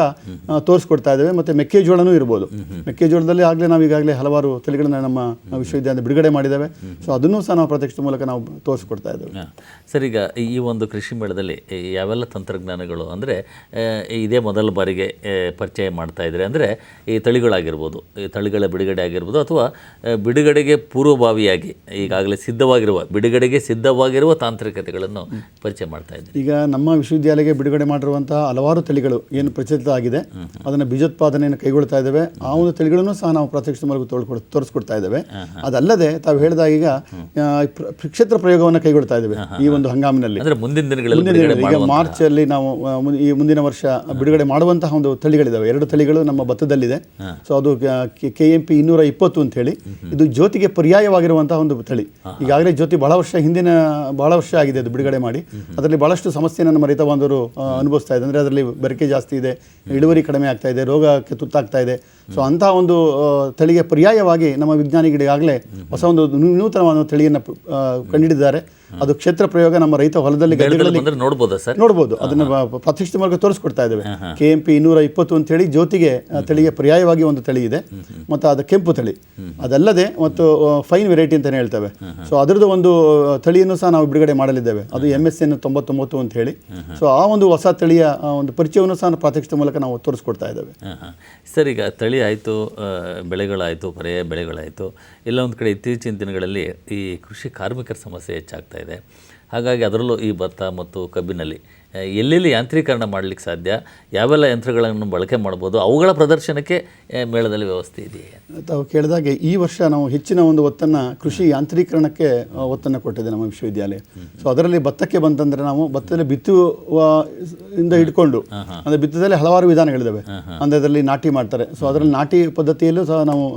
ತೋರಿಸ್ಕೊಡ್ತಾ ಇದ್ದೇವೆ. ಮತ್ತು ಮೆಕ್ಕೆಜೋಳನೂ ಇರ್ಬೋದು. ಮೆಕ್ಕೆಜೋಳದಲ್ಲಿ ಆಗಲೇ ನಾವು ಈಗಾಗಲೇ ಹಲವಾರು ತಳಿಗಳನ್ನು ನಮ್ಮ ವಿಶ್ವವಿದ್ಯಾಲಯ ಬಿಡುಗಡೆ ಮಾಡಿದ್ದೇವೆ. ಸೊ ಅದನ್ನು ಸಹ ನಾವು ಪ್ರತ್ಯಕ್ಷದ ಮೂಲಕ ನಾವು ತೋರಿಸ್ಕೊಡ್ತಾ ಇದ್ದೇವೆ. ಸರ್, ಈಗ ಈ ಒಂದು ಕೃಷಿ ಮೇಳದಲ್ಲಿ ಯಾವೆಲ್ಲ ತಂತ್ರಜ್ಞಾನಗಳು, ಅಂದರೆ ಇದೇ ಮೊದಲ ಬಾರಿಗೆ ಪರಿಚಯ ಮಾಡ್ತಾ ಇದ್ದಾರೆ, ಅಂದರೆ ಈ ತಳಿಗಳಾಗಿರ್ಬೋದು, ಈ ತಳಿಗಳ ಬಿಡುಗಡೆ ಆಗಿರ್ಬೋದು, ಅಥವಾ ಬಿಡುಗಡೆಗೆ ಪೂರ್ವಭಾವಿಯಾಗಿ ಈಗಾಗಲೇ ಬಿಡುಗಡೆಗೆ ಸಿದ್ಧವಾಗಿರುವ ತಾಂತ್ರಿಕತೆಗಳನ್ನು ಪರಿಚಯ ಮಾಡ್ತಾ ಇದ್ದಾರೆ. ಈಗ ನಮ್ಮ ವಿಶ್ವವಿದ್ಯಾಲಯಕ್ಕೆ ಬಿಡುಗಡೆ ಮಾಡಿರುವಂತಹ ಹಲವಾರು ತಳಿಗಳು ಏನು ಪ್ರಚಲಿತ ಆಗಿದೆ, ಅದನ್ನು ಬೀಜೋತ್ಪಾದನೆಯನ್ನು ಕೈಗೊಳ್ತಾ ಇದ್ದೇವೆ. ಆ ಒಂದು ತಳಿಗಳನ್ನು ಸಹ ನಾವು ಪ್ರತ್ಯಕ್ಷ ಮೂಲಕ ತೋರಿಸ್ಕೊಡ್ತಾ ಇದ್ದೇವೆ. ಅದಲ್ಲದೆ ತಾವು ಹೇಳಿದಾಗ ಈಗ ಕ್ಷೇತ್ರ ಪ್ರಯೋಗವನ್ನು ಕೈಗೊಳ್ತಾ ಇದ್ದೇವೆ ಈ ಒಂದು ಹಂಗಾಮಿನಲ್ಲಿ. ಮುಂದಿನ ದಿನಗಳಲ್ಲಿ ಈಗ ಮಾರ್ಚ್ ಅಲ್ಲಿ ನಾವು ಈ ಮುಂದಿನ ವರ್ಷ ಬಿಡುಗಡೆ ಮಾಡುವಂತಹ ಒಂದು ತಳಿಗಳಿದ್ದಾವೆ. 2 ತಳಿಗಳು ನಮ್ಮ ಭತ್ತದಲ್ಲಿದೆ. ಸೊ ಅದು KMP 220 ಅಂತ ಹೇಳಿ, ಇದು ಜ್ಯೋತಿಗೆ ಪರ್ಯಾಯವಾಗಿರುವಂತಹ ಒಂದು ತಳಿ. ಈಗಾಗಲೇ ಜ್ಯೋತಿ ಬಹಳ ವರ್ಷ ಆಗಿದೆ ಅದು ಬಿಡುಗಡೆ ಮಾಡಿ. ಅದರಲ್ಲಿ ಬಹಳಷ್ಟು ಸಮಸ್ಯೆಯನ್ನು ನಮ್ಮ ರೈತ ಬಾಂಧವರು ಅನುಭವಿಸ್ತಾ ಇದೆ. ಅಂದರೆ ಅದರಲ್ಲಿ ಬೆರಕೆ ಜಾಸ್ತಿ ಇದೆ, ಇಳುವರಿ ಕಡಿಮೆ ಆಗ್ತಾ ಇದೆ, ರೋಗಕ್ಕೆ ತುತ್ತಾಗ್ತಾ ಇದೆ. ಸೊ ಅಂತಹ ಒಂದು ತಳಿಗೆ ಪರ್ಯಾಯವಾಗಿ ನಮ್ಮ ವಿಜ್ಞಾನಿಗಳಿಗಾಗಲೇ ಹೊಸ ಒಂದು ನೂತನವಾದ ತಳಿಯನ್ನು ಕಂಡುಹಿಡಿದಿದ್ದಾರೆ. ಅದು ಕ್ಷೇತ್ರ ಪ್ರಯೋಗ ನಮ್ಮ ರೈತ ಹೊಲದಲ್ಲಿ ಗದ್ದೆಗಳಲ್ಲಿ ನೋಡ್ಬೋದು. ಅದನ್ನು ಪ್ರತಿಷ್ಠೆ ಮೂಲಕ ತೋರಿಸ್ಕೊಡ್ತಾ ಇದ್ದೇವೆ. KMP 220 ಅಂತ ಹೇಳಿ ಜ್ಯೋತಿಗೆ ತಳಿಗೆ ಪರ್ಯಾಯವಾಗಿ ಒಂದು ತಳಿ ಇದೆ, ಮತ್ತು ಅದು ಕೆಂಪು ತಳಿ. ಅದಲ್ಲದೆ ಮತ್ತು ಫೈನ್ ವೆರೈಟಿ ಅಂತಲೇ ಹೇಳ್ತೇವೆ. ಸೊ ಅದರದ್ದು ಒಂದು ತಳಿಯನ್ನು ಸಹ ನಾವು ಬಿಡುಗಡೆ ಮಾಡಲಿದ್ದೇವೆ. ಅದು MSN 99 ಅಂತ ಹೇಳಿ. ಸೊ ಆ ಒಂದು ಹೊಸ ತಳಿಯ ಒಂದು ಪರಿಚಯವನ್ನು ಸಹ ಪ್ರತ್ಯಕ್ಷ ಮೂಲಕ ನಾವು ತೋರಿಸ್ಕೊಡ್ತಾ ಇದ್ದೇವೆ. ಸರ್, ಈಗ ತಳಿ ಆಯಿತು, ಬೆಳೆಗಳಾಯಿತು, ಪರ್ಯಾಯ ಬೆಳೆಗಳಾಯಿತು, ಎಲ್ಲ ಒಂದು ಕಡೆ ಇತ್ತೀಚಿನ ದಿನಗಳಲ್ಲಿ ಈ ಕೃಷಿ ಕಾರ್ಮಿಕರ ಸಮಸ್ಯೆ ಹೆಚ್ಚಾಗ್ತಾ ಇದೆ. ಹಾಗಾಗಿ ಅದರಲ್ಲೂ ಈ ಭತ್ತ ಮತ್ತು ಕಬ್ಬಿನಲ್ಲಿ ಎಲ್ಲೆಲ್ಲಿ ಯಾಂತ್ರೀಕರಣ ಮಾಡಲಿಕ್ಕೆ ಸಾಧ್ಯ, ಯಾವೆಲ್ಲ ಯಂತ್ರಗಳನ್ನು ಬಳಕೆ ಮಾಡ್ಬೋದು, ಅವುಗಳ ಪ್ರದರ್ಶನಕ್ಕೆ ಮೇಳದಲ್ಲಿ ವ್ಯವಸ್ಥೆ ಇದೆಯೇ? ತಾವು ಕೇಳಿದಾಗೆ ಈ ವರ್ಷ ನಾವು ಹೆಚ್ಚಿನ ಒಂದು ಒತ್ತನ್ನು ಕೃಷಿ ಯಾಂತ್ರೀಕರಣಕ್ಕೆ ಒತ್ತನ್ನು ಕೊಟ್ಟಿದೆ ನಮ್ಮ ವಿಶ್ವವಿದ್ಯಾಲಯ. ಸೊ ಅದರಲ್ಲಿ ಭತ್ತಕ್ಕೆ ಬಂತಂದರೆ ನಾವು ಭತ್ತದಲ್ಲಿ ಬಿತ್ತುವ ಇಂದ ಹಿಡ್ಕೊಂಡು, ಅಂದರೆ ಬಿತ್ತದಲ್ಲಿ ಹಲವಾರು ವಿಧಾನಗಳಿದ್ದಾವೆ. ಅಂದರೆ ಅದರಲ್ಲಿ ನಾಟಿ ಮಾಡ್ತಾರೆ. ಸೊ ಅದರಲ್ಲಿ ನಾಟಿ ಪದ್ಧತಿಯಲ್ಲೂ ಸಹ ನಾವು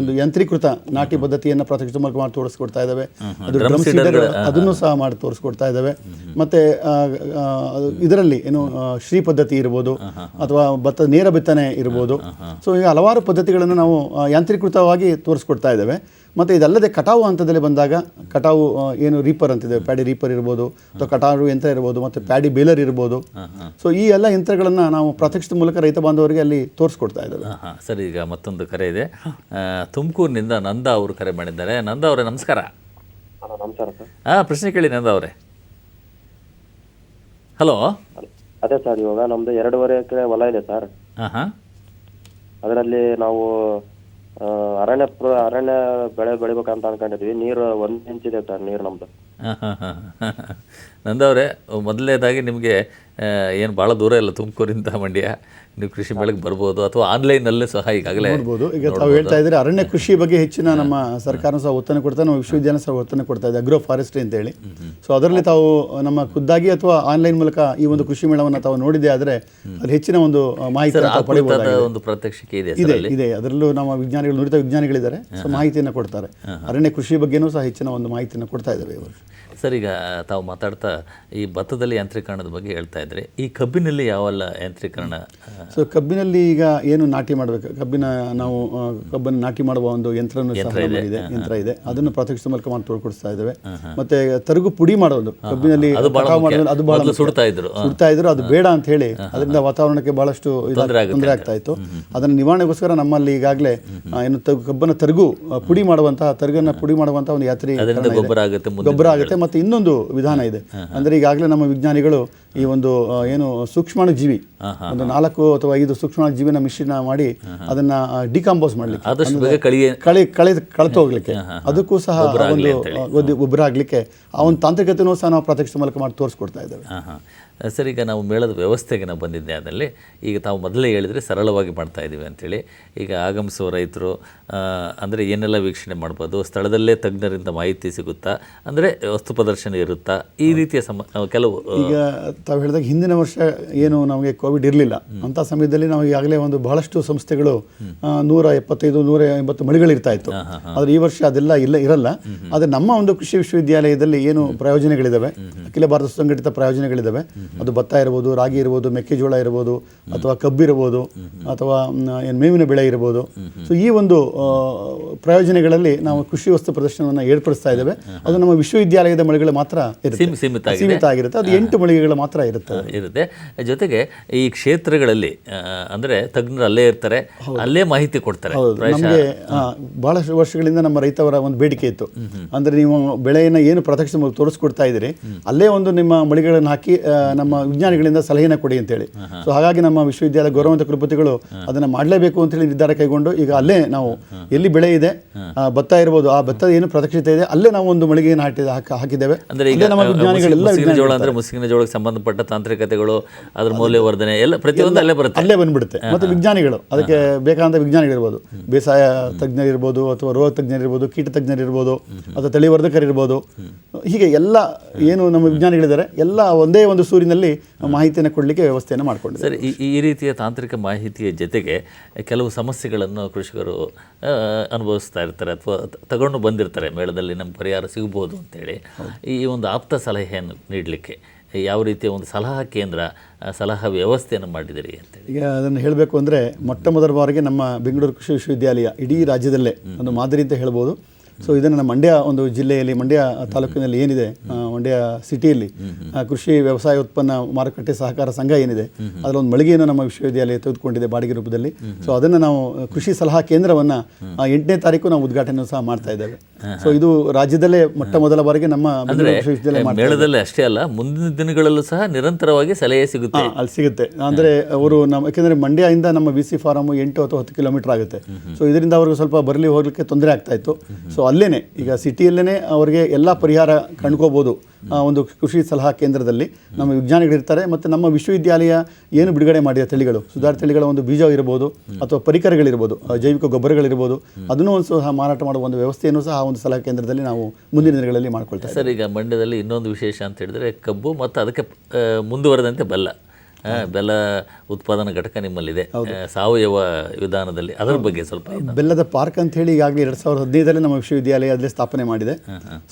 ಒಂದು ಯಂತ್ರೀಕೃತ ನಾಟಿ ಪದ್ಧತಿಯನ್ನು ಪ್ರತ್ಯಕ್ಷ ಮೂಲಕ ಮಾಡಿ ತೋರಿಸ್ಕೊಡ್ತಾ ಇದ್ದೇವೆ. ಅದು ಡ್ರಮ್ ಸೀಡರ್ ಅದನ್ನು ಸಹ ಮಾಡಿ ತೋರಿಸ್ಕೊಡ್ತಾ ಇದ್ದೇವೆ. ಮತ್ತು ಇದರಲ್ಲಿ ಏನು ಶ್ರೀ ಪದ್ಧತಿ ಇರ್ಬೋದು, ಅಥವಾ ಭತ್ತ ನೇರ ಬಿತ್ತನೆ ಇರ್ಬೋದು. ಸೊ ಈಗ ಹಲವಾರು ಪದ್ಧತಿಗಳನ್ನು ನಾವು ಯಾಂತ್ರೀಕೃತವಾಗಿ ತೋರಿಸ್ಕೊಡ್ತಾ ಇದ್ದೇವೆ. ಮತ್ತು ಇದಲ್ಲದೆ ಕಟಾವು ಹಂತದಲ್ಲಿ ಬಂದಾಗ ಕಟಾವು ಏನು ರೀಪರ್ ಅಂತಿದೆ, ಪ್ಯಾಡಿ ರೀಪರ್ ಇರ್ಬೋದು, ಅಥವಾ ಕಟಾವು ಯಂತ್ರ ಇರ್ಬೋದು, ಮತ್ತು ಪ್ಯಾಡಿ ಬೇಲರ್ ಇರ್ಬೋದು. ಸೊ ಈ ಎಲ್ಲ ಯಂತ್ರಗಳನ್ನು ನಾವು ಪ್ರತ್ಯಕ್ಷದ ಮೂಲಕ ರೈತ ಬಾಂಧವರಿಗೆ ಅಲ್ಲಿ ತೋರಿಸ್ಕೊಡ್ತಾ ಇದ್ದೇವೆ. ಸರಿ, ಈಗ ಮತ್ತೊಂದು ಕರೆ ಇದೆ. ತುಮಕೂರಿನಿಂದ ನಂದಾ ಅವರು ಕರೆ ಮಾಡಿದ್ದಾರೆ. ನಂದಾ ಅವರೇ, ನಮಸ್ಕಾರ. ನಮಸ್ಕಾರ ಸರ್. ಪ್ರಶ್ನೆ ಕೇಳಿ ನಂದಾ ಅವರೇ. ಹಲೋ. ಅದೇ ಸರ್, ಇವಾಗ ನಮ್ದು 2.5 ಎಕರೆ ಹೊಲ ಇದೆ ಸರ್. ಅದರಲ್ಲಿ ನಾವು ಅರಣ್ಯ ಬೆಳೆ ಬೆಳಿಬೇಕಂತ ಅನ್ಕೊಂಡಿದ್ವಿ. ನೀರು 1 ಇಂಚ್ ಇದೆ ಸರ್, ನೀರು ನಮ್ದು. ನಂದವರೇ, ಮೊದಲನೇದಾಗಿ ನಿಮಗೆ ಏನು ಭಾಳ ದೂರ ಇಲ್ಲ, ತುಮಕೂರಿಂದ ಮಂಡ್ಯ, ನೀವು ಕೃಷಿ ಬೆಳೆಗೆ ಬರ್ಬೋದು, ಅಥವಾ ಆನ್ಲೈನಲ್ಲೇ ಸಹ ಈಗಾಗಲೇ ನೋಡ್ಬೋದು. ಈಗ ತಾವು ಹೇಳ್ತಾ ಇದ್ದೀರಿ ಅರಣ್ಯ ಕೃಷಿ ಬಗ್ಗೆ ಹೆಚ್ಚಿನ ನಮ್ಮ ಸರ್ಕಾರ ಸಹ ಒತ್ತನ್ನು ಕೊಡ್ತಾ, ನಮ್ಮ ವಿಶ್ವವಿದ್ಯಾಲಯ ಸಹ ಒತ್ತನ್ನು ಕೊಡ್ತಾ ಇದೆ, ಅಗ್ರೋ ಫಾರೆಸ್ಟ್ರಿ ಅಂತೇಳಿ. ಸೊ ಅದರಲ್ಲಿ ತಾವು ನಮ್ಮ ಖುದ್ದಾಗಿ ಅಥವಾ ಆನ್ಲೈನ್ ಮೂಲಕ ಈ ಒಂದು ಕೃಷಿ ಮೇಳವನ್ನು ತಾವು ನೋಡಿದೆ ಆದರೆ ಅಲ್ಲಿ ಹೆಚ್ಚಿನ ಒಂದು ಮಾಹಿತಿ ಪಡೆಯಬಹುದು. ಒಂದು ಪ್ರಾತ್ಯಕ್ಷಿಕೆ ಇದೆ. ಅದರಲ್ಲೂ ನಮ್ಮ ವಿಜ್ಞಾನಿಗಳು, ನುರಿತ ವಿಜ್ಞಾನಿಗಳಿದ್ದಾರೆ. ಸೊ ಮಾಹಿತಿಯನ್ನು ಕೊಡ್ತಾರೆ. ಅರಣ್ಯ ಕೃಷಿ ಬಗ್ಗೆನೂ ಸಹ ಹೆಚ್ಚಿನ ಒಂದು ಮಾಹಿತಿಯನ್ನು ಕೊಡ್ತಾ ಇದ್ದೇವೆ ಈ ವರ್ಷ. ಸರ್, ಈಗ ತಾವು ಮಾತಾಡ್ತಾ ಈ ಭತ್ತದಲ್ಲಿ ಯಾಂತ್ರೀಕರಣದ ಬಗ್ಗೆ ಹೇಳ್ತಾ ಇದ್ರಿ. ಈ ಕಬ್ಬಿನಲ್ಲಿ ಯಾವೆಲ್ಲ ಯಾಂತ್ರೀಕರಣ? ಸೊ ಕಬ್ಬಿನಲ್ಲಿ ಈಗ ಏನು ನಾಟಿ ಮಾಡಬೇಕು, ಕಬ್ಬನ್ನು ನಾಟಿ ಮಾಡುವ ಒಂದು ಯಂತ್ರ ಇದೆ. ಅದನ್ನು ಪ್ರತ್ಯಕ್ಷ ಮೂಲಕ ಮಾಡಿ ತೋರ್ಕೊಡ್ತಾ ಇದ್ದೇವೆ. ಮತ್ತೆ ತರಗು ಪುಡಿ ಮಾಡೋದು ಕಬ್ಬಿನಲ್ಲಿ ಅದು ಬಹಳ ಸುಡ್ತಾ ಇದ್ರು. ಅದು ಬೇಡ ಅಂತ ಹೇಳಿ ಅದರಿಂದ ವಾತಾವರಣಕ್ಕೆ ಬಹಳಷ್ಟು ತೊಂದರೆ ಆಗ್ತಾ ಇತ್ತು. ಅದನ್ನ ನಿವಾರಣೆಗೋಸ್ಕರ ನಮ್ಮಲ್ಲಿ ಈಗಾಗಲೇ ಏನು ಕಬ್ಬನ ತರಗನ್ನ ಪುಡಿ ಮಾಡುವಂತಹ ಒಂದು ಯಾತ್ರೆ ಗೊಬ್ಬರ ಆಗುತ್ತೆ. ಮತ್ತೆ ಇನ್ನೊಂದು ವಿಧಾನ ಇದೆ. ಅಂದ್ರೆ ಈಗಾಗಲೇ ನಮ್ಮ ವಿಜ್ಞಾನಿಗಳು ಈ ಒಂದು ಏನು ಸೂಕ್ಷ್ಮಾಣು ಜೀವಿ ಒಂದು 4 ಅಥವಾ 5 ಸೂಕ್ಷ್ಮಾಣು ಜೀವಿನ ಮಿಶ್ರಣ ಮಾಡಿ ಅದನ್ನ ಡಿಕಾಂಪೋಸ್ ಮಾಡ್ಲಿಕ್ಕೆ, ಆದಷ್ಟು ಬೇಗ ಕಳೆತು ಹೋಗ್ಲಿಕ್ಕೆ, ಅದಕ್ಕೂ ಸಹ ಒಂದು ಗೊಬ್ಬರ ಆಗ್ಲಿಕ್ಕೆ ಆ ಒಂದು ತಾಂತ್ರಿಕತೆನೂ ಸಹ ನಾವು ಪ್ರಾತ್ಯಕ್ಷಿಕ ಮೂಲಕ ಮಾಡಿ ತೋರಿಸ್ಕೊಡ್ತಾ ಇದ್ದೇವೆ. ಸರ್, ಈಗ ನಾವು ಮೇಳದ ವ್ಯವಸ್ಥೆಗೆ ನಾವು ಬಂದಿದ್ದೆ. ಅದರಲ್ಲಿ ಈಗ ತಾವು ಮೊದಲೇ ಹೇಳಿದರೆ ಸರಳವಾಗಿ ಮಾಡ್ತಾ ಇದ್ದೀವಿ ಅಂಥೇಳಿ. ಈಗ ಆಗಮಿಸುವ ರೈತರು ಅಂದರೆ ಏನೆಲ್ಲ ವೀಕ್ಷಣೆ ಮಾಡ್ಬೋದು, ಸ್ಥಳದಲ್ಲೇ ತಜ್ಞರಿಂದ ಮಾಹಿತಿ ಸಿಗುತ್ತಾ, ಅಂದರೆ ವಸ್ತು ಪ್ರದರ್ಶನ ಇರುತ್ತಾ, ಈ ರೀತಿಯ ಕೆಲವು ಈಗ ತಾವು ಹೇಳಿದಾಗ ಹಿಂದಿನ ವರ್ಷ ಏನು ನಮಗೆ ಕೋವಿಡ್ ಇರಲಿಲ್ಲ ಅಂಥ ಸಮಯದಲ್ಲಿ ನಾವು ಈಗಾಗಲೇ ಒಂದು ಬಹಳಷ್ಟು ಸಂಸ್ಥೆಗಳು 175-180 ಮಳಿಗಳಿರ್ತಾ ಇತ್ತು. ಆದರೆ ಈ ವರ್ಷ ಅದೆಲ್ಲ ಇರಲ್ಲ. ಆದರೆ ನಮ್ಮ ಒಂದು ಕೃಷಿ ವಿಶ್ವವಿದ್ಯಾಲಯದಲ್ಲಿ ಏನು ಪ್ರಯೋಜನಗಳಿದ್ದಾವೆ, ಅಖಿಲ ಭಾರತ ಸಂಘಟಿತ ಪ್ರಯೋಜನಗಳಿದ್ದಾವೆ, ಅದು ಭತ್ತ ಇರ್ಬೋದು, ರಾಗಿ ಇರ್ಬೋದು, ಮೆಕ್ಕೆಜೋಳ ಇರ್ಬೋದು, ಅಥವಾ ಕಬ್ಬು ಇರ್ಬೋದು, ಅಥವಾ ಏನು ಮೇವಿನ ಬೆಳೆ ಇರ್ಬೋದು. ಸೊ ಈ ಒಂದು ಪ್ರಯೋಜನಗಳಲ್ಲಿ ನಾವು ಕೃಷಿ ವಸ್ತು ಪ್ರದರ್ಶನವನ್ನು ಏರ್ಪಡಿಸ್ತಾ ಇದ್ದೇವೆ. ಅದು ನಮ್ಮ ವಿಶ್ವವಿದ್ಯಾಲಯದ ಮಳಿಗಳು ಮಾತ್ರ ಸೀಮಿತ ಆಗಿರುತ್ತೆ. ಅದು 8 ಮಳಿಗೆಗಳು ಮಾತ್ರ ಇರುತ್ತೆ. ಜೊತೆಗೆ ಈ ಕ್ಷೇತ್ರಗಳಲ್ಲಿ ಅಂದರೆ ತಜ್ಞರು ಅಲ್ಲೇ ಇರ್ತಾರೆ, ಅಲ್ಲೇ ಮಾಹಿತಿ ಕೊಡ್ತಾರೆ. ನಮಗೆ ಬಹಳಷ್ಟು ವರ್ಷಗಳಿಂದ ನಮ್ಮ ರೈತವರ ಒಂದು ಬೇಡಿಕೆ ಇತ್ತು. ಅಂದರೆ ನೀವು ಬೆಳೆಯನ್ನು ಏನು ಪ್ರತ್ಯಕ್ಷ ತೋರಿಸ್ಕೊಡ್ತಾ ಇದ್ದೀರಿ, ಅಲ್ಲೇ ಒಂದು ನಿಮ್ಮ ಮಳಿಗೆಗಳನ್ನು ಹಾಕಿ ನಮ್ಮ ವಿಜ್ಞಾನಿಗಳಿಂದ ಸಲಹೆನ ಕೊಡಿ ಅಂತೇಳಿ. ಸೊ ಹಾಗಾಗಿ ನಮ್ಮ ವಿಶ್ವವಿದ್ಯಾಲಯ ಗೌರವಾನ್ವಿತ ಕುಲಪತಿಗಳು ಅದನ್ನು ಮಾಡಲೇಬೇಕು ಅಂತೇಳಿ ನಿರ್ಧಾರ ಕೈಗೊಂಡು ಈಗ ಅಲ್ಲೇ ನಾವು ಎಲ್ಲಿ ಬೆಳೆ ಇದೆ, ಭತ್ತ ಇರ್ಬೋದು, ಆ ಭತ್ತದ ಏನು ಪ್ರತ್ಯಕ್ಷತೆ ಇದೆ, ಅಲ್ಲೇ ನಾವು ಒಂದು ಮಳಿಗೆಯನ್ನು ಹಾಕಿದ್ದೇವೆ. ಅಂದರೆ ಈಗ ಮುಸ್ಕಿನ ಜೋಳ ಅಂದರೆ ಮುಸ್ಕಿನ ಜೋಳಕ್ಕೆ ಸಂಬಂಧಪಟ್ಟ ತಾಂತ್ರಿಕತೆಗಳು, ಅದ್ರ ಮೌಲ್ಯವರ್ಧನೆ ಎಲ್ಲ ಪ್ರತಿಯೊಂದು ಅಲ್ಲೇ ಬಂದ್ಬಿಡುತ್ತೆ. ಮತ್ತು ವಿಜ್ಞಾನಿಗಳು, ಅದಕ್ಕೆ ಬೇಕಾದಂಥ ವಿಜ್ಞಾನಿಗಳಿರ್ಬೋದು, ಬೇಸಾಯ ತಜ್ಞರಿರ್ಬೋದು, ಅಥವಾ ರೋಗ ತಜ್ಞರಿರ್ಬೋದು, ಕೀಟ ತಜ್ಞರಿರ್ಬೋದು, ಅಥವಾ ತಳಿವರ್ಧಕರಿರ್ಬೋದು, ಹೀಗೆ ಎಲ್ಲ ಏನು ನಮ್ಮ ವಿಜ್ಞಾನಿಗಳಿದ್ದಾರೆ ಎಲ್ಲ ಒಂದೇ ಒಂದು ಸೂರಿನಲ್ಲಿ ಮಾಹಿತಿಯನ್ನು ಕೊಡಲಿಕ್ಕೆ ವ್ಯವಸ್ಥೆಯನ್ನು ಮಾಡಿಕೊಂಡಿದೆ. ಸರ್, ಈ ರೀತಿಯ ತಾಂತ್ರಿಕ ಮಾಹಿತಿಯ ಜೊತೆಗೆ ಕೆಲವು ಸಮಸ್ಯೆಗಳನ್ನು ಕೃಷಿಕರು ಅನುಭವಿಸ್ತಾ ಇರ್ತಾರೆ ಅಥವಾ ತಗೊಂಡು ಬಂದಿರ್ತಾರೆ, ಮೇಳದಲ್ಲಿ ನಮ್ಮ ಪರಿಹಾರ ಸಿಗ್ಬೋದು ಅಂತೇಳಿ. ಈ ಒಂದು ಆಪ್ತ ಸಲಹೆಯನ್ನು ನೀಡಲಿಕ್ಕೆ ಯಾವ ರೀತಿಯ ಒಂದು ಸಲಹಾ ಕೇಂದ್ರ, ಸಲಹಾ ವ್ಯವಸ್ಥೆಯನ್ನು ಮಾಡಿದಿರಿ ಅಂತೇಳಿ? ಈಗ ಅದನ್ನು ಹೇಳಬೇಕು ಅಂದರೆ ಮೊಟ್ಟ ಮೊದಲ ಬಾರಿಗೆ ನಮ್ಮ ಬೆಂಗಳೂರು ಕೃಷಿ ವಿಶ್ವವಿದ್ಯಾಲಯ ಇಡೀ ರಾಜ್ಯದಲ್ಲೇ ಒಂದು ಮಾದರಿ ಅಂತ ಹೇಳ್ಬೋದು. ಸೊ ಇದನ್ನು ನಮ್ಮ ಮಂಡ್ಯ ಒಂದು ಜಿಲ್ಲೆಯಲ್ಲಿ, ಮಂಡ್ಯ ತಾಲೂಕಿನಲ್ಲಿ ಏನಿದೆ, ಮಂಡ್ಯ ಸಿಟಿಯಲ್ಲಿ ಕೃಷಿ ವ್ಯವಸಾಯ ಉತ್ಪನ್ನ ಮಾರುಕಟ್ಟೆ ಸಹಕಾರ ಸಂಘ ಏನಿದೆ, ಅದರೊಂದು ಮಳಿಗೆಯನ್ನು ನಮ್ಮ ವಿಶ್ವವಿದ್ಯಾಲಯ ತೆಗೆದುಕೊಂಡಿದೆ ಬಾಡಿಗೆ ರೂಪದಲ್ಲಿ. ಸೊ ಅದನ್ನು ನಾವು ಕೃಷಿ ಸಲಹಾ ಕೇಂದ್ರವನ್ನು 8ನೇ ತಾರೀಕು ನಾವು ಉದ್ಘಾಟನೆ ಸಹ ಮಾಡ್ತಾ ಇದ್ದೇವೆ. ಸೊ ಇದು ರಾಜ್ಯದಲ್ಲೇ ಮೊಟ್ಟ ಮೊದಲ ಬಾರಿಗೆ ನಮ್ಮ ವಿಶ್ವವಿದ್ಯಾಲಯ ಮೇಳದಲ್ಲಿ ಅಷ್ಟೇ ಅಲ್ಲ, ಮುಂದಿನ ದಿನಗಳಲ್ಲೂ ಸಹ ನಿರಂತರವಾಗಿ ಸಲಹೆ ಸಿಗುತ್ತೆ. ಅಲ್ಲಿ ಸಿಗುತ್ತೆ. ಅಂದರೆ ಅವರು ಯಾಕೆಂದರೆ ಮಂಡ್ಯದಿಂದ ನಮ್ಮ VC ಫಾರಮ್ 8 ಅಥವಾ 10 ಕಿಲೋಮೀಟರ್ ಆಗುತ್ತೆ. ಸೊ ಇದರಿಂದ ಅವ್ರಿಗೆ ಸ್ವಲ್ಪ ಬರಲಿ ಹೋಗ್ಲಿಕ್ಕೆ ತೊಂದರೆ ಆಗ್ತಾ ಇತ್ತು. ಸೊ ಅಲ್ಲೇನೆ ಈಗ ಸಿಟಿಯಲ್ಲೇ ಅವರಿಗೆ ಎಲ್ಲ ಪರಿಹಾರ ಕಂಡ್ಕೋಬೋದು. ಒಂದು ಕೃಷಿ ಸಲಹಾ ಕೇಂದ್ರದಲ್ಲಿ ನಮ್ಮ ವಿಜ್ಞಾನಿಗಳಿರ್ತಾರೆ. ಮತ್ತು ನಮ್ಮ ವಿಶ್ವವಿದ್ಯಾಲಯ ಏನು ಬಿಡುಗಡೆ ಮಾಡಿದ ತಳಿಗಳು, ಸುಧಾರಿತ ತಳಿಗಳ ಒಂದು ಬೀಜ ಇರ್ಬೋದು, ಅಥವಾ ಪರಿಕರಗಳಿರ್ಬೋದು, ಜೈವಿಕ ಗೊಬ್ಬರಗಳಿರ್ಬೋದು, ಅದನ್ನೂ ಸಹ ಮಾರಾಟ ಮಾಡುವ ಒಂದು ವ್ಯವಸ್ಥೆಯನ್ನು ಸಹ ಒಂದು ಸಲಹಾ ಕೇಂದ್ರದಲ್ಲಿ ನಾವು ಮುಂದಿನ ದಿನಗಳಲ್ಲಿ ಮಾಡ್ಕೊಳ್ತೇವೆ. ಸರ್, ಈಗ ಮಂಡ್ಯದಲ್ಲಿ ಇನ್ನೊಂದು ವಿಶೇಷ ಅಂತ ಹೇಳಿದ್ರೆ ಕಬ್ಬು ಮತ್ತು ಅದಕ್ಕೆ ಮುಂದುವರೆದಂತೆ ಬೆಲ್ಲ ಉತ್ಪಾದನಾ ಘಟಕ ನಿಮ್ಮಲ್ಲಿದೆ, ಸಾವಯವ ವಿಧಾನದಲ್ಲಿ. ಅದರ ಬಗ್ಗೆ ಸ್ವಲ್ಪ. ಬೆಲ್ಲದ ಪಾರ್ಕ್ ಅಂತ ಹೇಳಿ ಈಗಾಗಲೇ 2015ರಲ್ಲಿ ನಮ್ಮ ವಿಶ್ವವಿದ್ಯಾಲಯ ಅದರಲ್ಲಿ ಸ್ಥಾಪನೆ ಮಾಡಿದೆ.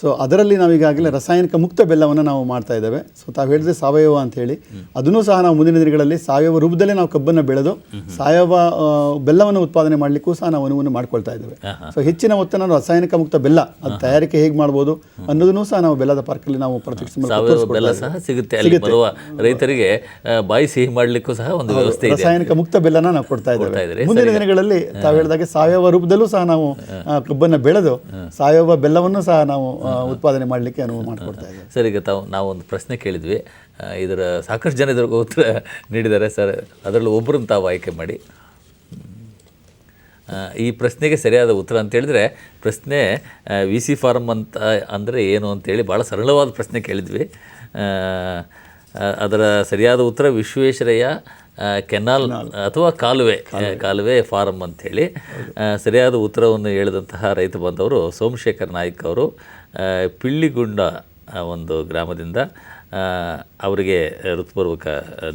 ಸೊ ಅದರಲ್ಲಿ ನಾವು ಈಗಾಗಲೇ ರಾಸಾಯನಿಕ ಮುಕ್ತ ಬೆಲ್ಲವನ್ನು ನಾವು ಮಾಡ್ತಾ ಇದ್ದೇವೆ. ಸೊ ತಾವು ಹೇಳಿದ್ರೆ ಸಾವಯವ ಅಂತ ಹೇಳಿ, ಅದನ್ನು ಸಹ ನಾವು ಮುಂದಿನ ದಿನಗಳಲ್ಲಿ ಸಾವಯವ ರೂಪದಲ್ಲೇ ನಾವು ಕಬ್ಬನ್ನು ಬೆಳೆದು ಸಾವಯವ ಬೆಲ್ಲವನ್ನು ಉತ್ಪಾದನೆ ಮಾಡಲಿಕ್ಕೂ ಸಹ ನಾವು ಅನುವನ್ನು ಮಾಡ್ಕೊಳ್ತಾ ಇದ್ದೇವೆ. ಸೊ ಹೆಚ್ಚಿನ ಒತ್ತನ್ನು ರಾಸಾಯನಿಕ ಮುಕ್ತ ಬೆಲ್ಲ ಅದು ತಯಾರಿಕೆ ಹೇಗೆ ಮಾಡ್ಬೋದು ಅನ್ನೋದನ್ನು ಸಹ ನಾವು ಬೆಲ್ಲದ ಪಾರ್ಕಲ್ಲಿ ನಾವು ಪ್ರತ್ಯಕ್ಷ ಬೆಲ್ಲ ಸಹ ಸಿಗುತ್ತೆ. ಅಲ್ಲಿ ಬರುವ ರೈತರಿಗೆ ಬಾಯಿ ಸಿಹಿ ಮಾಡಲಿಕ್ಕೂ ಸಹ ಒಂದು ವ್ಯವಸ್ಥೆ ಇದೆ. ರಾಸಾಯನಿಕ ಮುಕ್ತ ಬೆಲ್ಲನ ನಾವು ಕೊಡ್ತಾ ಇದ್ದೇವೆ. ಮುಂದಿನ ದಿನಗಳಲ್ಲಿ ತಾವು ಹೇಳಿದಾಗೆ ಸಾವಯವ ರೂಪದಲ್ಲೂ ಸಹ ನಾವು ಕಬ್ಬನ್ನು ಬೆಳೆದು ಸಾವಯವ ಬೆಲ್ಲವನ್ನು ಸಹ ನಾವು ಉತ್ಪಾದನೆ ಮಾಡಲಿಕ್ಕೆ ಅನುವು ಮಾಡಿಕೊಡ್ತಾ ಇದ್ದೇವೆ. ಸರ್, ಈಗ ನಾವು ಒಂದು ಪ್ರಶ್ನೆ ಕೇಳಿದ್ವಿ, ಇದರ ಸಾಕಷ್ಟು ಜನ ಇದರ ಉತ್ತರ ನೀಡಿದ್ದಾರೆ ಸರ್. ಅದರಲ್ಲಿ ಒಬ್ಬರನ್ನು ತಾವು ಆಯ್ಕೆ ಮಾಡಿ. ಈ ಪ್ರಶ್ನೆಗೆ ಸರಿಯಾದ ಉತ್ತರ ಅಂತ ಹೇಳಿದ್ರೆ, ಪ್ರಶ್ನೆ VC ಫಾರಮ್ ಅಂತ ಅಂದರೆ ಏನು ಅಂತೇಳಿ ಭಾಳ ಸರಳವಾದ ಪ್ರಶ್ನೆ ಕೇಳಿದ್ವಿ. ಅದರ ಸರಿಯಾದ ಉತ್ತರ ವಿಶ್ವೇಶ್ವರಯ್ಯ ಕೆನಾಲ್ ಅಥವಾ ಕಾಲುವೆ ಫಾರಮ್ ಅಂಥೇಳಿ. ಸರಿಯಾದ ಉತ್ತರವನ್ನು ಹೇಳಿದಂತಹ ರೈತ ಬಂದವರು ಸೋಮಶೇಖರ್ ನಾಯ್ಕ್ ಅವರು, ಪಿಳ್ಳಿಗುಂಡ ಒಂದು ಗ್ರಾಮದಿಂದ. ಅವರಿಗೆ ಹೃತ್ಪೂರ್ವಕ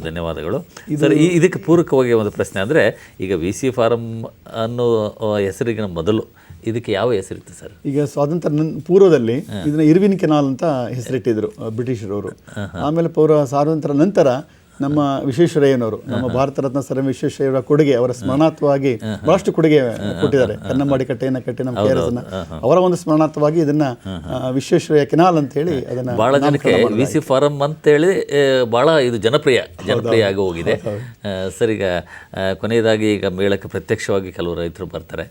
ಧನ್ಯವಾದಗಳು. ಸರ್, ಇದಕ್ಕೆ ಪೂರಕವಾಗಿ ಒಂದು ಪ್ರಶ್ನೆ ಅಂದರೆ, ಈಗ VC ಫಾರಮ್ ಅನ್ನೋ ಹೆಸರಿಗಿನ ಮೊದಲು ಇದಕ್ಕೆ ಯಾವ ಹೆಸರಿತ್ತು ಸರ್? ಈಗ ಸ್ವಾತಂತ್ರ್ಯ ಪೂರ್ವದಲ್ಲಿ ಇದನ್ನ ಇರ್ವಿನ್ ಕೆನಾಲ್ ಅಂತ ಹೆಸರಿಟ್ಟಿದ್ರು ಬ್ರಿಟಿಷರವರು. ಆಮೇಲೆ ಸ್ವಾತಂತ್ರ್ಯ ನಂತರ ನಮ್ಮ ವಿಶ್ವೇಶ್ವರಯ್ಯನವರು, ನಮ್ಮ ಭಾರತ ರತ್ನ ಸರ್ ವಿಶ್ವೇಶ್ವರಯ್ಯರ ಕೊಡುಗೆ, ಅವರ ಸ್ಮರಣಾರ್ಥವಾಗಿ ಬಹಳಷ್ಟು ಕೊಡುಗೆ ಕೊಟ್ಟಿದ್ದಾರೆ. ಕನ್ನಂಬಾಡಿ ಕಟ್ಟೆಯನ್ನು ಕಟ್ಟಿ ನಮ್ಮ KRS ಅವರ ಒಂದು ಸ್ಮರಣಾರ್ಥವಾಗಿ ಇದನ್ನ ವಿಶ್ವೇಶ್ವರಯ್ಯ ಕೆನಾಲ್ ಅಂತ ಹೇಳಿ ಅದನ್ನ ಬಹಳ ಜನಕ್ಕೆ VC ಫಾರಮ್ ಅಂತೇಳಿ ಬಹಳ ಇದು ಜನಪ್ರಿಯ ಆಗಿ ಹೋಗಿದೆ. ಸರ್, ಈಗ ಕೊನೆಯದಾಗಿ ಈಗ ಮೇಳಕ್ಕೆ ಪ್ರತ್ಯಕ್ಷವಾಗಿ ಕೆಲವು ರೈತರು ಬರ್ತಾರೆ.